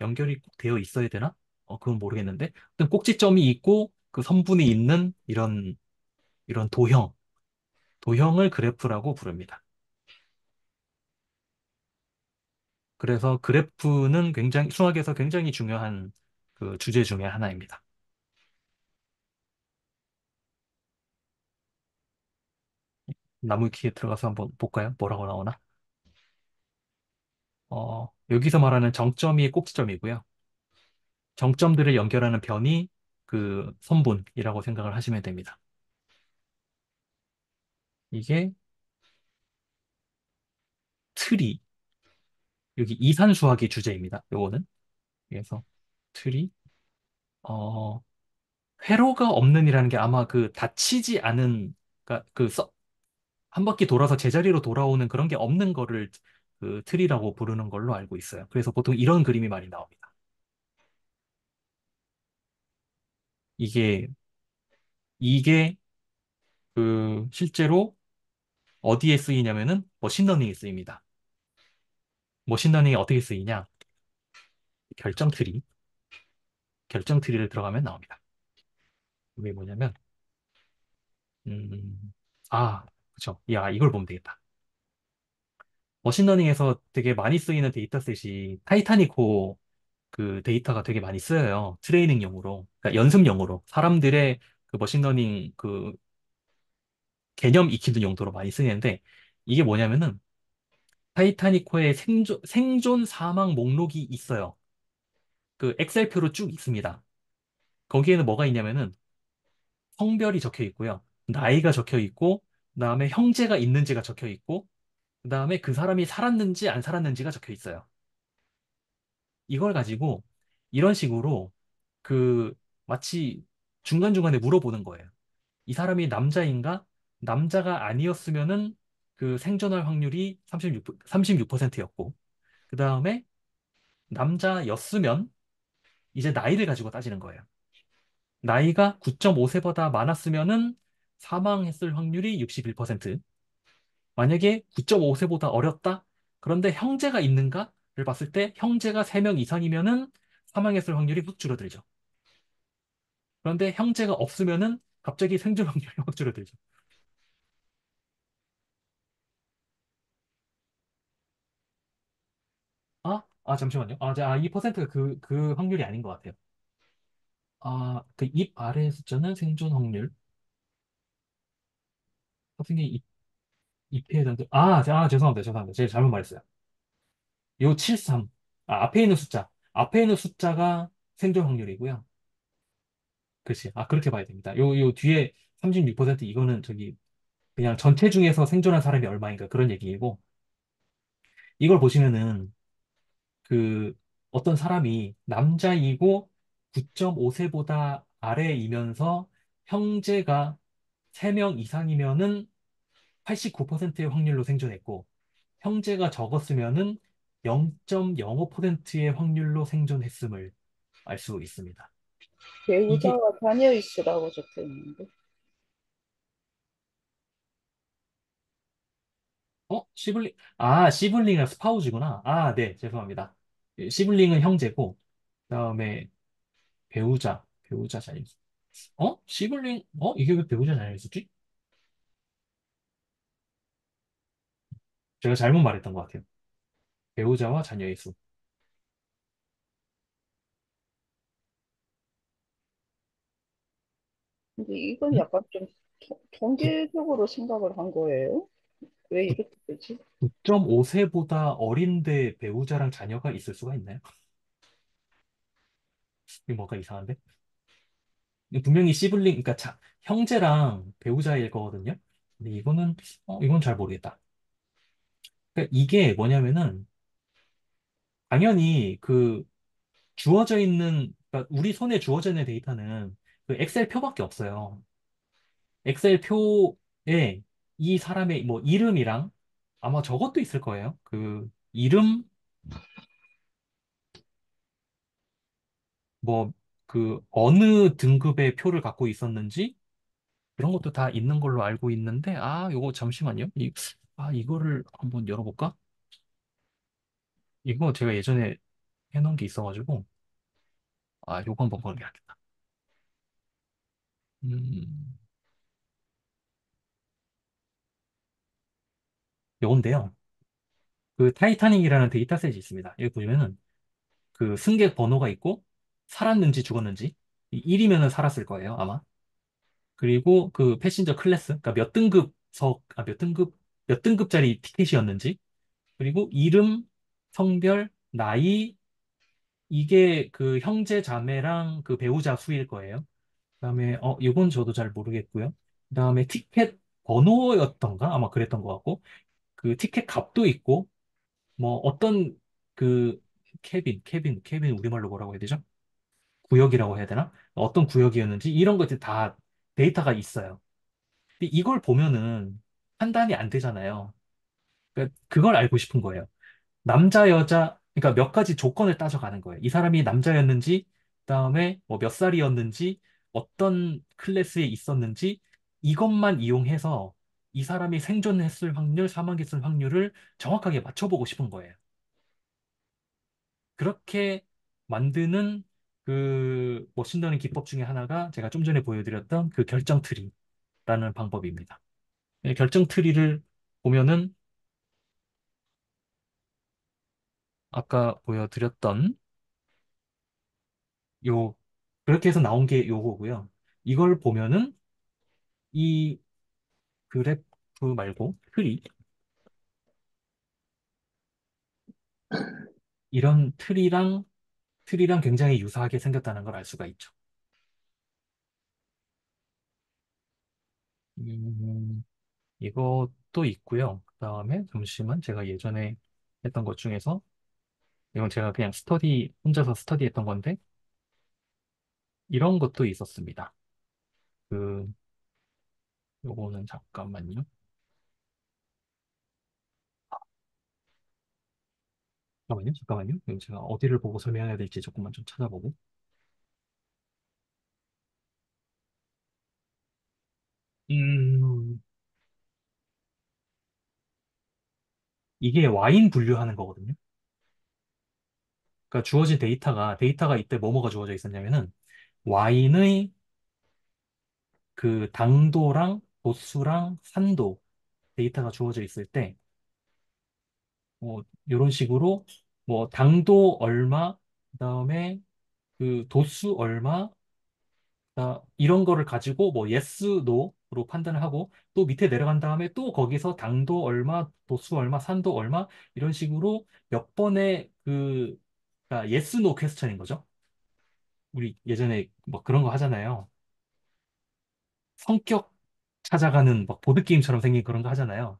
연결이 꼭 되어 있어야 되나? 그건 모르겠는데. 어떤 꼭지점이 있고 그 선분이 있는 이런 도형을 그래프라고 부릅니다. 그래서 그래프는 수학에서 굉장히 중요한 그 주제 중에 하나입니다. 나무위키에 들어가서 한번 볼까요? 뭐라고 나오나? 여기서 말하는 정점이 꼭지점이고요. 정점들을 연결하는 변이 그 선분이라고 생각을 하시면 됩니다. 이게 트리, 여기 이산수학의 주제입니다. 요거는. 그래서 트리, 어, 회로가 없는이라는 게 아마 그 닫히지 않은, 그러니까 한 바퀴 돌아서 제자리로 돌아오는 그런 게 없는 거를 그 트리라고 부르는 걸로 알고 있어요. 그래서 보통 이런 그림이 많이 나옵니다. 이게, 이게 그 실제로 어디에 쓰이냐면은 머신러닝에 쓰입니다. 머신러닝이 어떻게 쓰이냐? 결정 트리, 결정 트리를 들어가면 나옵니다. 이게 뭐냐면, 음, 그쵸. 야, 이걸 보면 되겠다. 머신러닝에서 되게 많이 쓰이는 데이터셋이 타이타니코 그 데이터가 되게 많이 쓰여요. 트레이닝용으로, 그러니까 연습용으로. 사람들의 그 머신러닝 그 개념 익히는 용도로 많이 쓰이는데, 이게 뭐냐면은, 타이타니코의 생존 사망 목록이 있어요. 그 엑셀표로 쭉 있습니다. 거기에는 뭐가 있냐면은, 성별이 적혀 있고요. 나이가 적혀 있고, 그다음에 형제가 있는지가 적혀 있고, 그다음에 그 사람이 살았는지 안 살았는지가 적혀 있어요. 이걸 가지고 이런 식으로 그 마치 중간중간에 물어보는 거예요. 이 사람이 남자인가? 남자가 아니었으면은 그 생존할 확률이 36%였고, 그 다음에 남자였으면 이제 나이를 가지고 따지는 거예요. 나이가 9.5세보다 많았으면은 사망했을 확률이 61%. 만약에 9.5세보다 어렸다? 그런데 형제가 있는가를 봤을 때 형제가 3명 이상이면은 사망했을 확률이 확 줄어들죠. 그런데 형제가 없으면은 갑자기 생존 확률이 확 줄어들죠. 잠시만요. 이 퍼센트가 그 확률이 아닌 것 같아요. 그 입 아래 숫자는 생존 확률. 선생님 입에 던져. 죄송합니다. 제가 잘못 말했어요. 요 73. 앞에 있는 숫자. 앞에 있는 숫자가 생존 확률이고요. 그렇지. 그렇게 봐야 됩니다. 요 뒤에 36% 이거는 저기 그냥 전체 중에서 생존한 사람이 얼마인가 그런 얘기이고 이걸 보시면은 그 어떤 사람이 남자이고 9.5세보다 아래이면서 형제가 3명 이상이면은 89%의 확률로 생존했고 형제가 적었으면은 0.05%의 확률로 생존했음을 알 수 있습니다. 이게 배우자와 자녀 있으라고 적혀 있는데. 시블링은 스파우즈구나. 네, 죄송합니다. 시블링은 형제고, 그다음에 배우자 자녀. 시블링, 이게 왜 배우자 자녀 있었지? 제가 잘못 말했던 것 같아요. 배우자와 자녀의 수. 근데 이건 음? 약간 좀 통계적으로 생각을 한 거예요. 왜 이렇게 되지? 9.5세보다 어린데 배우자랑 자녀가 있을 수가 있나요? 이게 뭔가 이상한데? 분명히 시블링, 그러니까 형제랑 배우자일 거거든요. 근데 이건 잘 모르겠다. 그러니까 이게 뭐냐면은, 당연히 주어져 있는, 그러니까 우리 손에 주어져 있는 데이터는 그 엑셀 표밖에 없어요. 엑셀 표에 이 사람의 뭐 이름이랑 아마 저것도 있을 거예요. 이름, 뭐, 어느 등급의 표를 갖고 있었는지, 그런 것도 다 있는 걸로 알고 있는데, 요거 잠시만요. 이거를 한번 열어볼까? 이거 제가 예전에 해놓은 게 있어가지고, 요거 한번 보여야겠다. 음, 요건데요. 타이타닉이라는 데이터셋이 있습니다. 여기 보시면은, 승객 번호가 있고, 살았는지 죽었는지, 1이면은 살았을 거예요, 아마. 그리고 패신저 클래스, 그러니까 몇 등급짜리 티켓이었는지, 그리고 이름, 성별, 나이, 이게 형제 자매랑 배우자 수일 거예요. 그다음에 이건 저도 잘 모르겠고요. 그다음에 티켓 번호였던가 아마 그랬던 것 같고 티켓 값도 있고 뭐 어떤 그 캐빈 우리말로 뭐라고 해야 되죠? 구역이라고 해야 되나? 어떤 구역이었는지 이런 것들 다 데이터가 있어요. 근데 이걸 보면은 판단이 안 되잖아요. 그러니까 그걸 알고 싶은 거예요. 남자, 여자, 그러니까 몇 가지 조건을 따져가는 거예요. 이 사람이 남자였는지, 그다음에 뭐 몇 살이었는지, 어떤 클래스에 있었는지, 이것만 이용해서 이 사람이 생존했을 확률, 사망했을 확률을 정확하게 맞춰보고 싶은 거예요. 그렇게 만드는 머신러닝 기법 중에 하나가 제가 좀 전에 보여드렸던 결정 트리라는 방법입니다. 결정 트리를 보면은 아까 보여드렸던 요, 그렇게 해서 나온 게 요거고요. 이걸 보면은 이 그래프 말고 이런 틀이랑 굉장히 유사하게 생겼다는 걸 알 수가 있죠. 음, 이것도 있고요. 그다음에 잠시만 제가 예전에 했던 것 중에서 이건 제가 그냥 혼자서 스터디했던 건데 이런 것도 있었습니다. 그 요거는 잠깐만요. 잠깐만요. 이거 제가 어디를 보고 설명해야 될지 조금만 좀 찾아보고. 음, 이게 와인 분류하는 거거든요. 그러니까 주어진 데이터가 이때 뭐뭐가 주어져 있었냐면은 와인의 당도랑 도수랑 산도 데이터가 주어져 있을 때 이런 식으로 뭐 당도 얼마 그다음에 도수 얼마 이런 거를 가지고 뭐 yes, no로 판단을 하고 또 밑에 내려간 다음에 또 거기서 당도 얼마, 도수 얼마, 산도 얼마 이런 식으로 몇 번의 그러니까 yes, no 퀘스천인 거죠. 우리 예전에 뭐 그런 거 하잖아요. 성격 찾아가는 막 보드게임처럼 생긴 그런 거 하잖아요.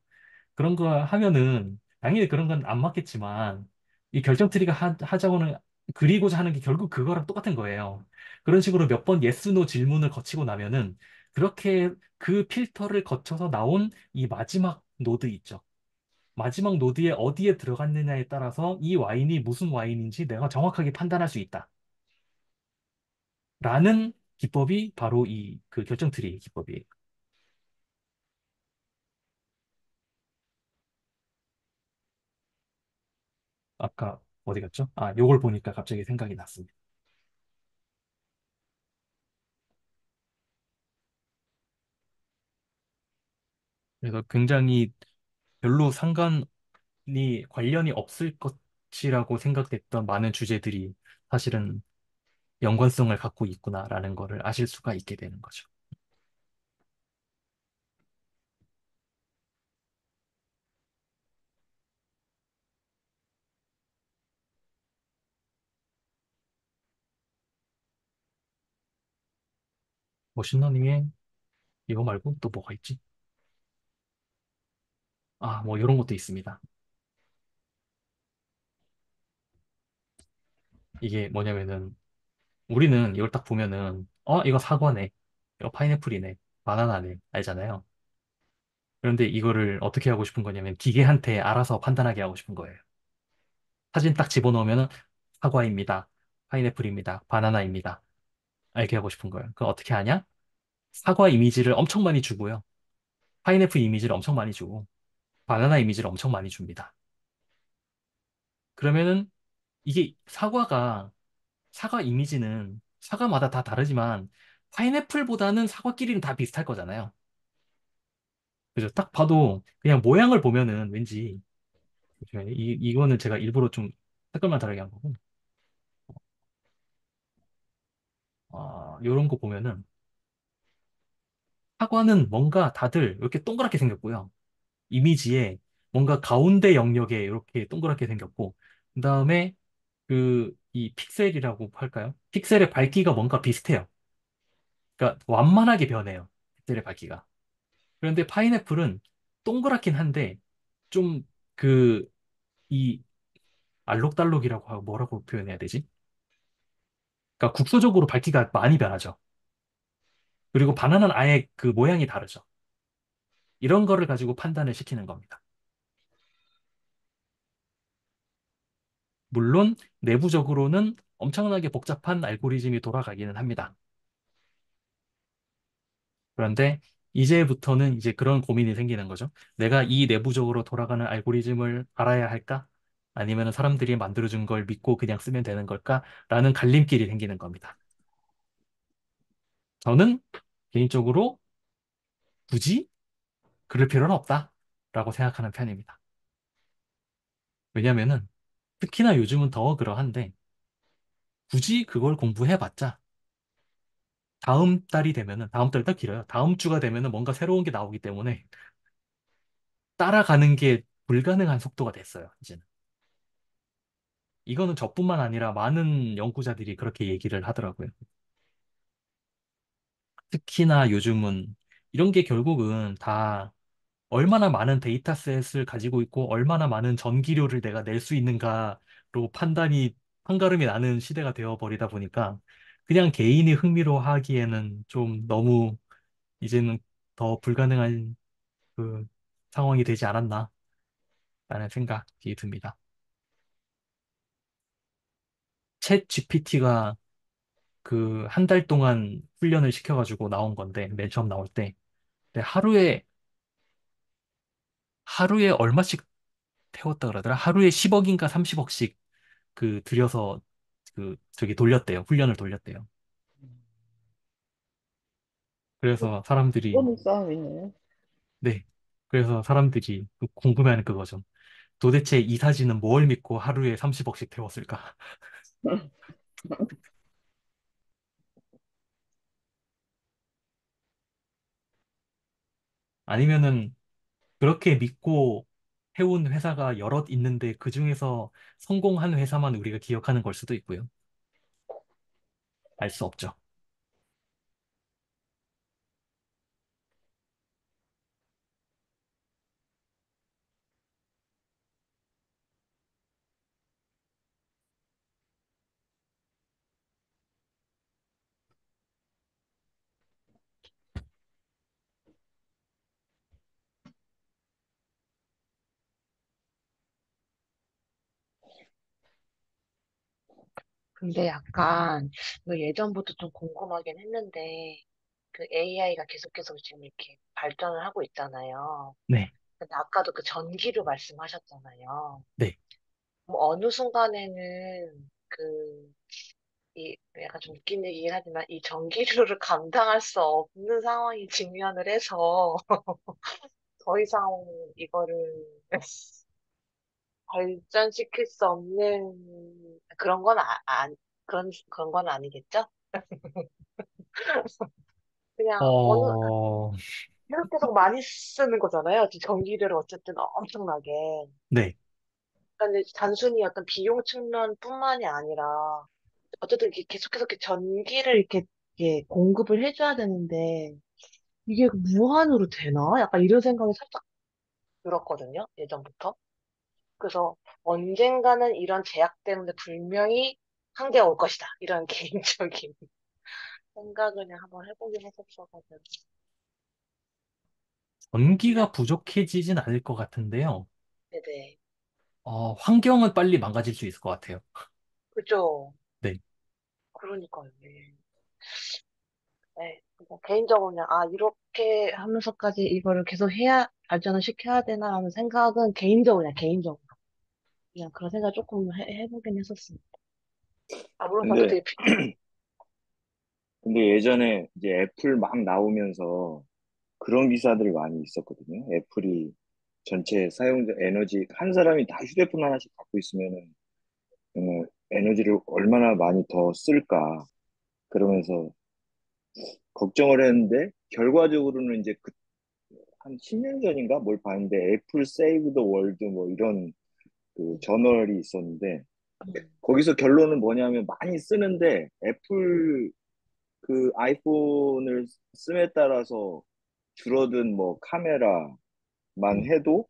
그런 거 하면은 당연히 그런 건 안 맞겠지만 이 결정 트리가 하자고는 그리고자 하는 게 결국 그거랑 똑같은 거예요. 그런 식으로 몇 번 yes, no 질문을 거치고 나면은 그렇게 필터를 거쳐서 나온 이 마지막 노드 있죠. 마지막 노드에 어디에 들어갔느냐에 따라서 이 와인이 무슨 와인인지 내가 정확하게 판단할 수 있다. 라는 기법이 바로 결정 트리 기법이에요. 아까 어디 갔죠? 요걸 보니까 갑자기 생각이 났습니다. 그래서 굉장히 별로 관련이 없을 것이라고 생각됐던 많은 주제들이 사실은 연관성을 갖고 있구나라는 거를 아실 수가 있게 되는 거죠. 머신러닝에 이거 말고 또 뭐가 있지? 아, 뭐 이런 것도 있습니다. 이게 뭐냐면은 우리는 이걸 딱 보면은 이거 사과네, 이거 파인애플이네, 바나나네 알잖아요. 그런데 이거를 어떻게 하고 싶은 거냐면 기계한테 알아서 판단하게 하고 싶은 거예요. 사진 딱 집어넣으면은 사과입니다, 파인애플입니다, 바나나입니다 알게 하고 싶은 거예요. 그거 어떻게 하냐? 사과 이미지를 엄청 많이 주고요. 파인애플 이미지를 엄청 많이 주고 바나나 이미지를 엄청 많이 줍니다. 그러면은 이게 사과 이미지는 사과마다 다 다르지만 파인애플보다는 사과끼리는 다 비슷할 거잖아요. 그죠? 딱 봐도 그냥 모양을 보면은 왠지 잠시만요. 이거는 제가 일부러 좀 색깔만 다르게 한 거고 이런 거 보면은 사과는 뭔가 다들 이렇게 동그랗게 생겼고요. 이미지에 뭔가 가운데 영역에 이렇게 동그랗게 생겼고 그다음에 이 픽셀이라고 할까요? 픽셀의 밝기가 뭔가 비슷해요. 그러니까 완만하게 변해요. 픽셀의 밝기가. 그런데 파인애플은 동그랗긴 한데 좀 그 이 알록달록이라고 하고 뭐라고 표현해야 되지? 그러니까 국소적으로 밝기가 많이 변하죠. 그리고 바나나는 아예 그 모양이 다르죠. 이런 거를 가지고 판단을 시키는 겁니다. 물론 내부적으로는 엄청나게 복잡한 알고리즘이 돌아가기는 합니다. 그런데 이제부터는 이제 그런 고민이 생기는 거죠. 내가 이 내부적으로 돌아가는 알고리즘을 알아야 할까? 아니면 사람들이 만들어준 걸 믿고 그냥 쓰면 되는 걸까? 라는 갈림길이 생기는 겁니다. 저는 개인적으로 굳이 그럴 필요는 없다. 라고 생각하는 편입니다. 왜냐면은 특히나 요즘은 더 그러한데 굳이 그걸 공부해봤자 다음 달이 되면은 다음 달이 딱 길어요. 다음 주가 되면은 뭔가 새로운 게 나오기 때문에 따라가는 게 불가능한 속도가 됐어요, 이제는. 이거는 저뿐만 아니라 많은 연구자들이 그렇게 얘기를 하더라고요. 특히나 요즘은 이런 게 결국은 다 얼마나 많은 데이터셋을 가지고 있고 얼마나 많은 전기료를 내가 낼 수 있는가로 판가름이 나는 시대가 되어버리다 보니까 그냥 개인이 흥미로워하기에는 좀 너무 이제는 더 불가능한 그 상황이 되지 않았나라는 생각이 듭니다. 챗 GPT가 그 한 달 동안 훈련을 시켜가지고 나온 건데 맨 처음 나올 때 근데 하루에 얼마씩 태웠다 그러더라? 하루에 10억인가 30억씩 들여서 저기 돌렸대요. 훈련을 돌렸대요. 그래서 사람들이 이거는 싸움이네. 네. 그래서 사람들이 궁금해하는 그거죠. 도대체 이 사진은 뭘 믿고 하루에 30억씩 태웠을까? 아니면은 그렇게 믿고 해온 회사가 여럿 있는데 그중에서 성공한 회사만 우리가 기억하는 걸 수도 있고요. 알 수 없죠. 근데 약간 이거 예전부터 좀 궁금하긴 했는데 그 AI가 계속해서 지금 이렇게 발전을 하고 있잖아요. 네, 근데 아까도 그 전기를 말씀하셨잖아요. 네. 뭐 어느 순간에는 이 약간 좀 웃긴 얘기긴 하지만 이 전기료를 감당할 수 없는 상황이 직면을 해서 더 이상 이거를 발전시킬 수 없는 그런 건 그런 건 아니겠죠? 그냥 어, 계속 많이 쓰는 거잖아요. 전기료를 어쨌든 엄청나게. 네. 그러니까 이제 단순히 어떤 비용 측면뿐만이 아니라 어쨌든 이렇게 계속해서 이렇게 전기를 이렇게 공급을 해줘야 되는데 이게 무한으로 되나? 약간 이런 생각이 살짝 들었거든요. 예전부터. 그래서 언젠가는 이런 제약 때문에 분명히 한계가 올 것이다. 이런 개인적인 생각을 그냥 한번 해보긴 했었어가지고. 그냥, 전기가 부족해지진 않을 것 같은데요. 네네. 환경은 빨리 망가질 수 있을 것 같아요. 그죠? 네. 그러니까요. 네. 네. 그냥 개인적으로 그냥, 이렇게 하면서까지 이거를 계속 발전을 시켜야 되나 하는 생각은 개인적으로. 그냥 그런 생각 조금 해보긴 했었습니다. 물론 그것도 근데 되게, 근데 예전에 이제 애플 막 나오면서 그런 기사들이 많이 있었거든요. 애플이 전체 사용자 에너지 한 사람이 다 휴대폰 하나씩 갖고 있으면은 에너지를 얼마나 많이 더 쓸까 그러면서 걱정을 했는데 결과적으로는 이제 한 10년 전인가 뭘 봤는데 애플 세이브 더 월드 뭐 이런 그 저널이 있었는데 음, 거기서 결론은 뭐냐면 많이 쓰는데 애플 그 아이폰을 씀에 따라서 줄어든 뭐 카메라만 음. 해도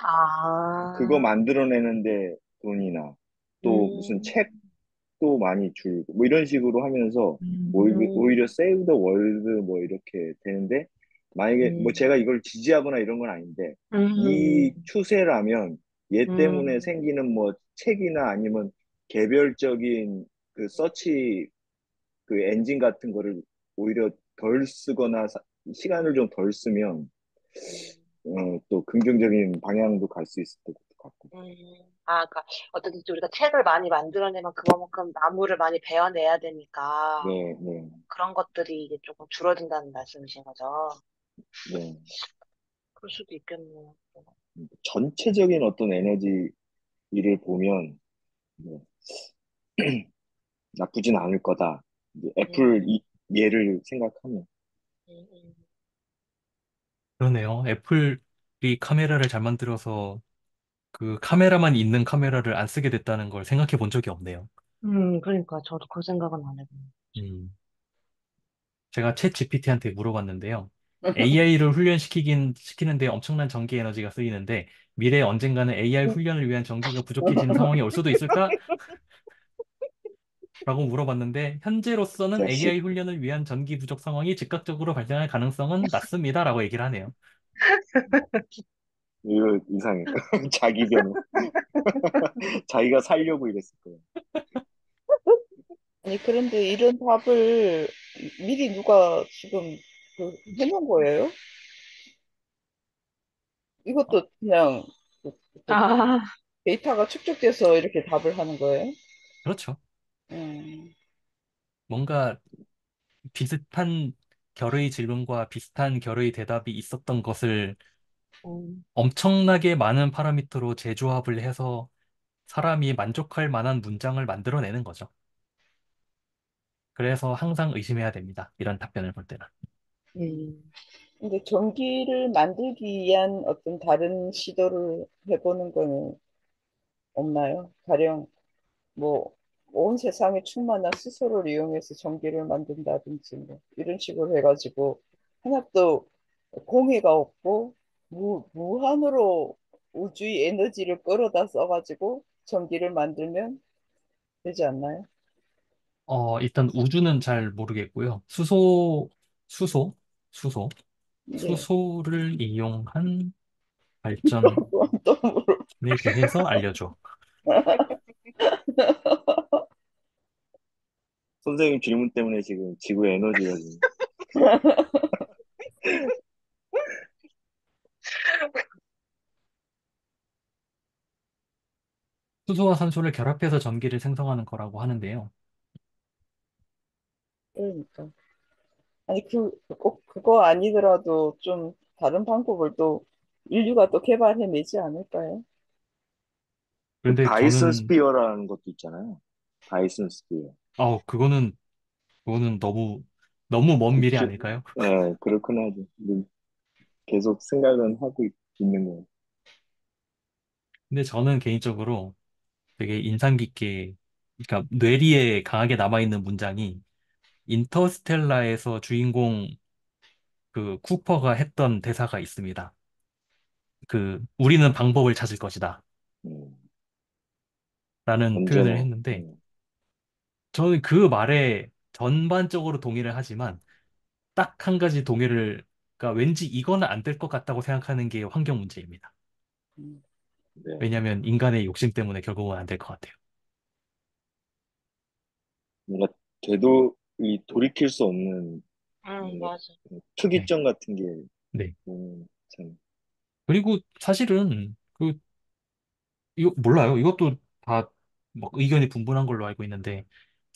그거 아, 만들어내는데 돈이나 또 무슨 음, 책도 많이 줄고 뭐 이런 식으로 하면서 오히려 음, 세이브 더 월드 뭐 이렇게 되는데 만약에 뭐 음, 제가 이걸 지지하거나 이런 건 아닌데 이 음, 추세라면 얘 때문에 음, 생기는 뭐 책이나 아니면 개별적인 그 서치 그 엔진 같은 거를 오히려 덜 쓰거나 시간을 좀 덜 쓰면 음, 또 긍정적인 방향도 갈 수 있을 것 같고. 그러니까 어쨌든 우리가 책을 많이 만들어내면 그거만큼 나무를 많이 베어내야 되니까 네, 네, 그런 것들이 이제 조금 줄어든다는 말씀이신 거죠. 네. 그럴 수도 있겠네요. 전체적인 어떤 에너지를 보면 뭐, 나쁘진 않을 거다. 이제 애플 음, 예를 생각하면. 음, 음. 그러네요. 애플이 카메라를 잘 만들어서 그 카메라만 있는 카메라를 안 쓰게 됐다는 걸 생각해 본 적이 없네요. 그러니까 저도 그 생각은 안 해봤네요. 음. 제가 챗 GPT한테 물어봤는데요. AI를 시키는데 엄청난 전기 에너지가 쓰이는데 미래에 언젠가는 AI 훈련을 위한 전기가 부족해지는 상황이 올 수도 있을까? 라고 물어봤는데 현재로서는 AI 자식, 훈련을 위한 전기 부족 상황이 즉각적으로 발생할 가능성은 낮습니다. 라고 얘기를 하네요. 이거 이상해. 자기 변호. 자기가 살려고 이랬을 거예요. 아니, 그런데 이런 답을 미리 누가 지금 해놓은 거예요? 어, 이것도 그냥 그- 그 아, 데이터가 축적돼서 이렇게 답을 하는 거예요? 그렇죠. 음, 뭔가 비슷한 결의 질문과 비슷한 결의 대답이 있었던 것을 음, 엄청나게 많은 파라미터로 재조합을 해서 사람이 만족할 만한 문장을 만들어내는 거죠. 그래서 항상 의심해야 됩니다. 이런 답변을 볼 때는. 음, 근데 전기를 만들기 위한 어떤 다른 시도를 해보는 거는 없나요? 가령 뭐 온 세상에 충만한 수소를 이용해서 전기를 만든다든지 뭐 이런 식으로 해가지고 하나도 공해가 없고 무한으로 우주의 에너지를 끌어다 써가지고 전기를 만들면 되지 않나요? 일단 우주는 잘 모르겠고요. 수소, 수소, 네. 수소를 이용한 발전에 또 물어. 대해서 알려줘. 선생님 질문 때문에 지금 지구 에너지가 지금 수소와 산소를 결합해서 전기를 생성하는 거라고 하는데요. 그러니까 아니 꼭 그거 아니더라도 좀 다른 방법을 또 인류가 또 개발해내지 않을까요? 그 그런데 다이슨 저는, 스피어라는 것도 있잖아요. 다이슨 스피어. 그거는 너무 먼 미래 그쪽, 아닐까요? 예, 그렇긴 하죠. 계속 생각은 하고 있는 거예요. 근데 저는 개인적으로 되게 인상 깊게, 그러니까 뇌리에 강하게 남아있는 문장이 인터스텔라에서 주인공 그 쿠퍼가 했던 대사가 있습니다. 우리는 방법을 찾을 것이다. 음, 라는 표현을 언제나. 했는데, 저는 그 말에 전반적으로 동의를 하지만, 딱 한 가지 그러니까 왠지 이거는 안 될 것 같다고 생각하는 게 환경 문제입니다. 음, 네. 왜냐하면 인간의 욕심 때문에 결국은 안 될 것 같아요. 뭔가 되도 이 돌이킬 수 없는 응, 뭔가 맞아. 네. 특이점 같은 게 네. 참. 그리고 사실은 이거 몰라요. 이것도 다 뭐 의견이 분분한 걸로 알고 있는데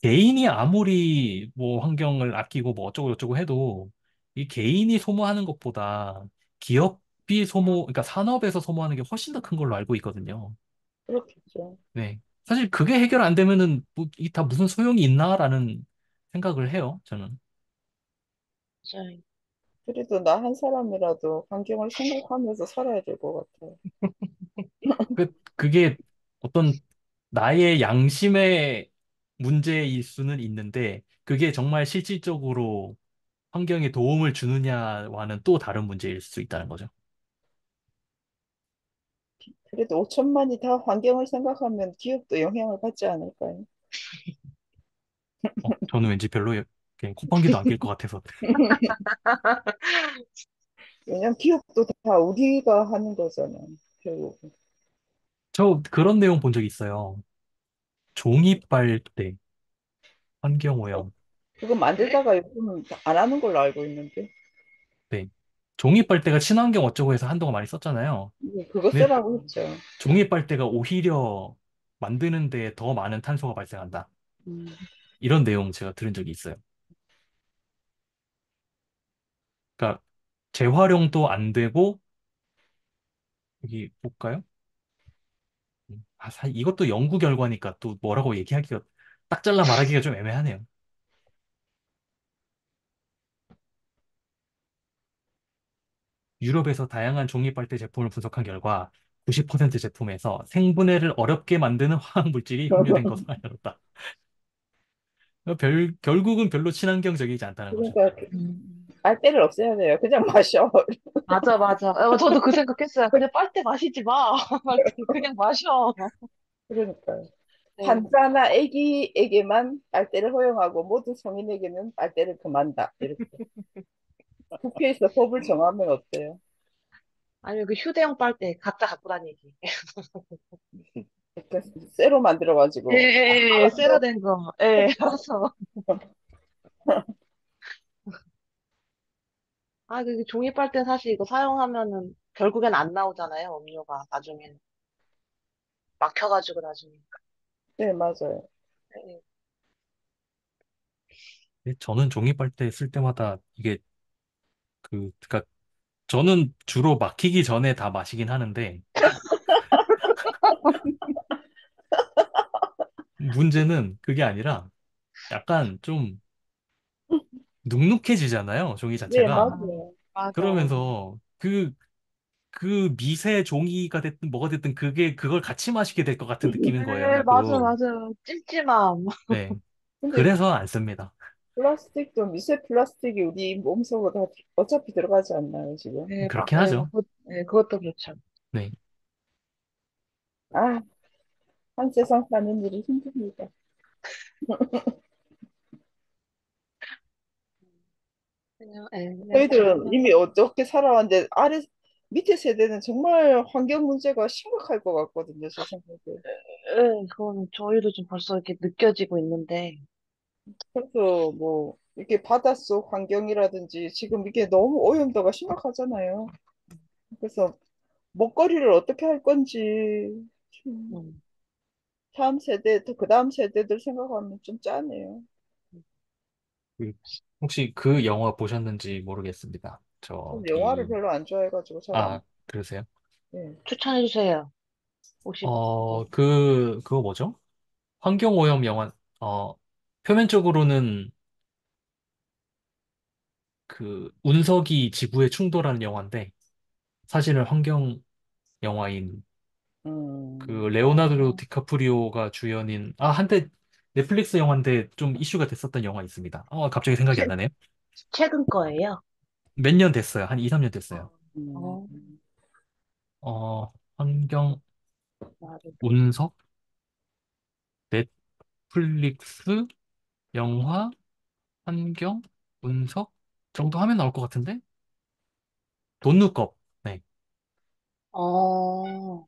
개인이 아무리 뭐 환경을 아끼고 뭐 어쩌고 저쩌고 해도 이 개인이 소모하는 것보다 기업이 그러니까 산업에서 소모하는 게 훨씬 더 큰 걸로 알고 있거든요. 그렇겠죠. 네. 사실 그게 해결 안 되면은 뭐 이게 다 무슨 소용이 있나라는 생각을 해요. 저는. 맞아요. 그래도 나 한 사람이라도 환경을 생각하면서 살아야 될 것 같아요. 그게 어떤 나의 양심의 문제일 수는 있는데 그게 정말 실질적으로 환경에 도움을 주느냐와는 또 다른 문제일 수 있다는 거죠. 그래도 5천만이 다 환경을 생각하면 기업도 영향을 받지 않을까요? 저는 왠지 별로 그냥 콧방귀도 안 낄 것 같아서. 왜냐면 기업도 다 우리가 하는 거잖아요. 결국. 저 그런 내용 본 적 있어요. 종이 빨대, 환경오염. 그거 만들다가 요즘은 안 하는 걸로 알고 있는데. 네. 종이 빨대가 친환경 어쩌고 해서 한동안 많이 썼잖아요. 그거 근데 쓰라고 했죠. 종이 빨대가 오히려 만드는 데 더 많은 탄소가 발생한다. 음, 이런 내용 제가 들은 적이 있어요. 그러니까 재활용도 안 되고 여기 볼까요? 이것도 연구 결과니까 또 뭐라고 얘기하기가 딱 잘라 말하기가 좀 애매하네요. 유럽에서 다양한 종이 빨대 제품을 분석한 결과 90% 제품에서 생분해를 어렵게 만드는 화학 물질이 함유된 것을 알려졌다. 결국은 별로 친환경적이지 않다는 거죠. 그러니까 음. 빨대를 없애야 돼요. 그냥 마셔. 맞아, 맞아. 저도 그 생각했어요. 그냥 빨대 마시지 마. 그냥 마셔. 그러니까요. 네. 환자나 아기에게만 빨대를 허용하고 모든 성인에게는 빨대를 금한다. 이렇게. 국회에서 법을 정하면 어때요? 아니면 그 휴대용 빨대 각자 갖고 다니기. 이렇게 쇠로 예, 만들어가지고. 예, 예, 쇠로 된 거. 예, 알았어. 그 종이 빨대 사실 이거 사용하면은 결국엔 안 나오잖아요, 음료가 나중엔. 막혀가지고 나중에. 네, 맞아요. 예, 근데 저는 종이 빨대 쓸 때마다 이게 그러니까 저는 주로 막히기 전에 다 마시긴 하는데 문제는 그게 아니라 약간 좀 눅눅해지잖아요, 종이 네, 자체가. 맞아요. 맞아. 그러면서 그 미세 종이가 됐든 뭐가 됐든 그걸 같이 마시게 될 것 같은 느낌인 거예요, 네, 맞아, 자꾸. 맞아. 찜찜함. 네. 근데 그래서 안 씁니다. 플라스틱도 미세 플라스틱이 우리 몸속으로 다 어차피 들어가지 않나요, 지금? 네, 그렇긴 하죠. 그것도 그렇죠. 네. 아, 한 세상 사는 일이 힘듭니다. 그냥 잘 저희들은 이미 어떻게 살아왔는데 밑에 세대는 정말 환경 문제가 심각할 것 같거든요, 제 생각에. 그거는 저희도 좀 벌써 이렇게 느껴지고 있는데, 그래서 뭐 이렇게 바닷속 환경이라든지 지금 이게 너무 오염도가 심각하잖아요. 그래서 먹거리를 어떻게 할 건지 좀 음, 다음 세대 또 그 다음 세대들 생각하면 좀 짠해요. 그- 혹시 그 영화 보셨는지 모르겠습니다. 저는 영화를 저기, 별로 안 좋아해가지고 잘 안. 아, 그러세요? 네. 추천해주세요. 혹시 뭐, 그거 뭐죠? 환경오염 영화, 어, 표면적으로는 그 운석이 지구에 충돌하는 영화인데, 사실은 환경 영화인 그 레오나르도 어, 디카프리오가 주연인, 한때 넷플릭스 영화인데 좀 이슈가 됐었던 영화 있습니다. 갑자기 생각이 안 최, 나네요. 최근 거예요? 몇 년 됐어요. 한 2, 3년 됐어요. 어, 음, 어, 환경 나도. 운석 넷플릭스 영화 환경 운석 정도 하면 나올 것 같은데? 돈룩업. 네. 어,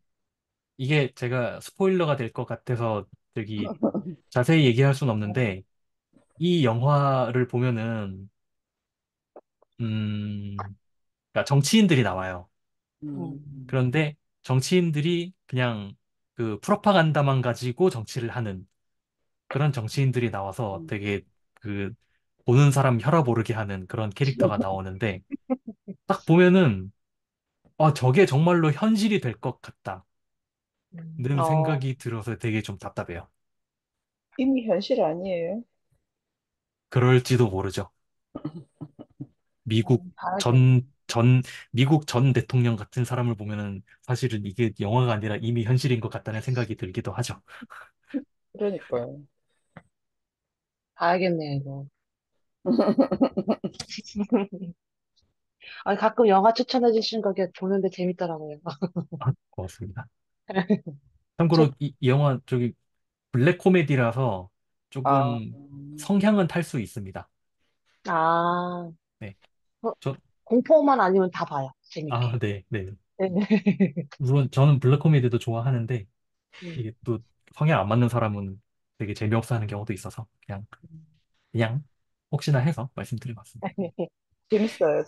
이게 제가 스포일러가 될 것 같아서 저기 자세히 얘기할 순 없는데 이 영화를 보면은 그러니까 정치인들이 나와요. 음, 음, 그런데 정치인들이 그냥 그 프로파간다만 가지고 정치를 하는 그런 정치인들이 나와서 음, 되게 그 보는 사람 혈압 오르게 하는 그런 캐릭터가 나오는데 딱 보면은 저게 정말로 현실이 될 것 같다는 어, 생각이 들어서 되게 좀 답답해요. 이미 현실 아니에요? 그럴지도 모르죠. 미국 봐야겠네. 전 미국 전 대통령 같은 사람을 보면은 사실은 이게 영화가 아니라 이미 현실인 것 같다는 생각이 들기도 하죠. 그러니까요. 봐야겠네, 이거. 아니, 가끔 영화 추천해 주신 거 보는데 재밌더라고요. 고맙습니다. 저, 참고로 이 영화 저기 블랙 코미디라서 아, 조금 성향은 탈 수 있습니다. 아, 네. 어, 저, 공포만 아니면 다 봐요. 재밌게. 네, 네. 네. 물론 저는 블랙 코미디도 좋아하는데 음. 이게 또 성향 안 맞는 사람은 되게 재미없어 하는 경우도 있어서 그냥 혹시나 해서 말씀드린 것 같습니다. 재밌어요.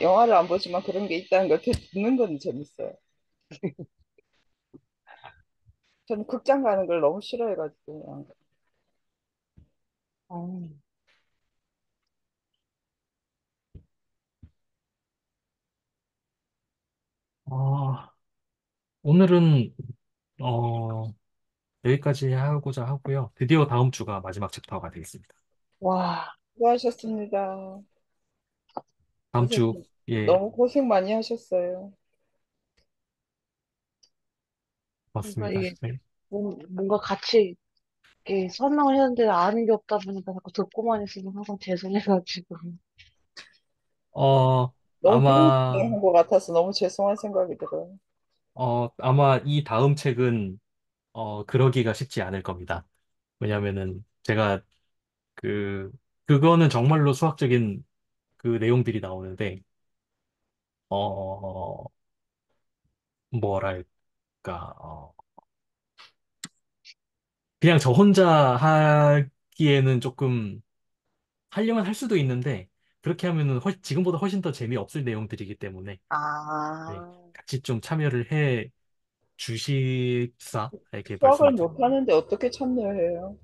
영화를 안 보지만 그런 게 있다는 걸 듣는 건 재밌어요. 저는 극장 가는 걸 너무 싫어해가지고. 그냥. 어, 아, 오늘은 어, 여기까지 하고자 하고요. 드디어 다음 주가 마지막 챕터가 되겠습니다. 와, 수고하셨습니다. 다음 주, 선생님, 예, 너무 고생 많이 하셨어요. 그러니까 맞습니다. 이게 네. 뭔가 같이 이렇게 설명을 했는데 아는 게 없다 보니까 자꾸 듣고만 있으면 항상 죄송해가지고. 너무 아마, 한 것 같아서 너무 죄송한 생각이 들어요. 아마 이 다음 책은, 그러기가 쉽지 않을 겁니다. 왜냐면은 제가 그, 그거는 정말로 수학적인 그 내용들이 나오는데, 어, 뭐랄까, 그냥 저 혼자 하기에는 조금 하려면 할 수도 있는데, 그렇게 하면은 지금보다 훨씬 더 재미없을 내용들이기 때문에, 네, 아, 같이 좀 참여를 해 주십사, 이렇게 수학을 말씀을 드립니다. 못 하는데 어떻게 참여해요?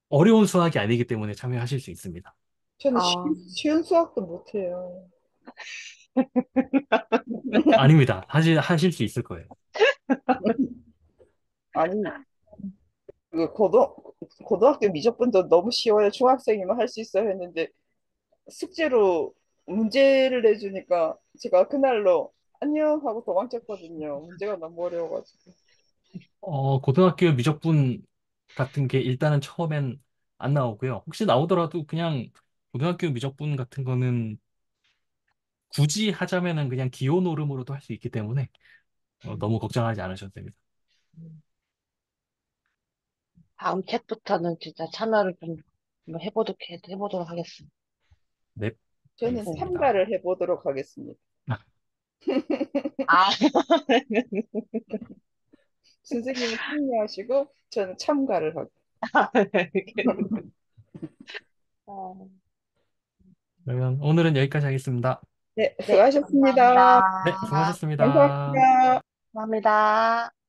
어려운 수학이 아니기 때문에 참여하실 수 있습니다. 저는 아, 쉬운 수학도 못 해요. 아닙니다. 하실 수 있을 거예요. 아니, 그 고등학교 미적분도 너무 쉬워요. 중학생이면 할 수 있어 했는데 숙제로 문제를 내주니까 제가 그날로 안녕 하고 도망쳤거든요. 문제가 너무 어려워가지고. 고등학교 미적분 같은 게 일단은 처음엔 안 나오고요. 혹시 나오더라도 그냥 고등학교 미적분 같은 거는 굳이 하자면은 그냥 기호 노름으로도 할 수 있기 때문에 음, 너무 걱정하지 않으셔도 됩니다. 음. 다음 책부터는 진짜 참여를 좀 한번 해보도록 하겠습니다. 네, 저는 네. 알겠습니다. 참가를 해보도록 하겠습니다. 아, 선생님은 참여하시고 저는 참가를 하고. 어, 그러면 오늘은 여기까지 하겠습니다. 네, 네, 수고하셨습니다. 네, 감사합니다. 수고하셨습니다. 감사합니다. 감사합니다.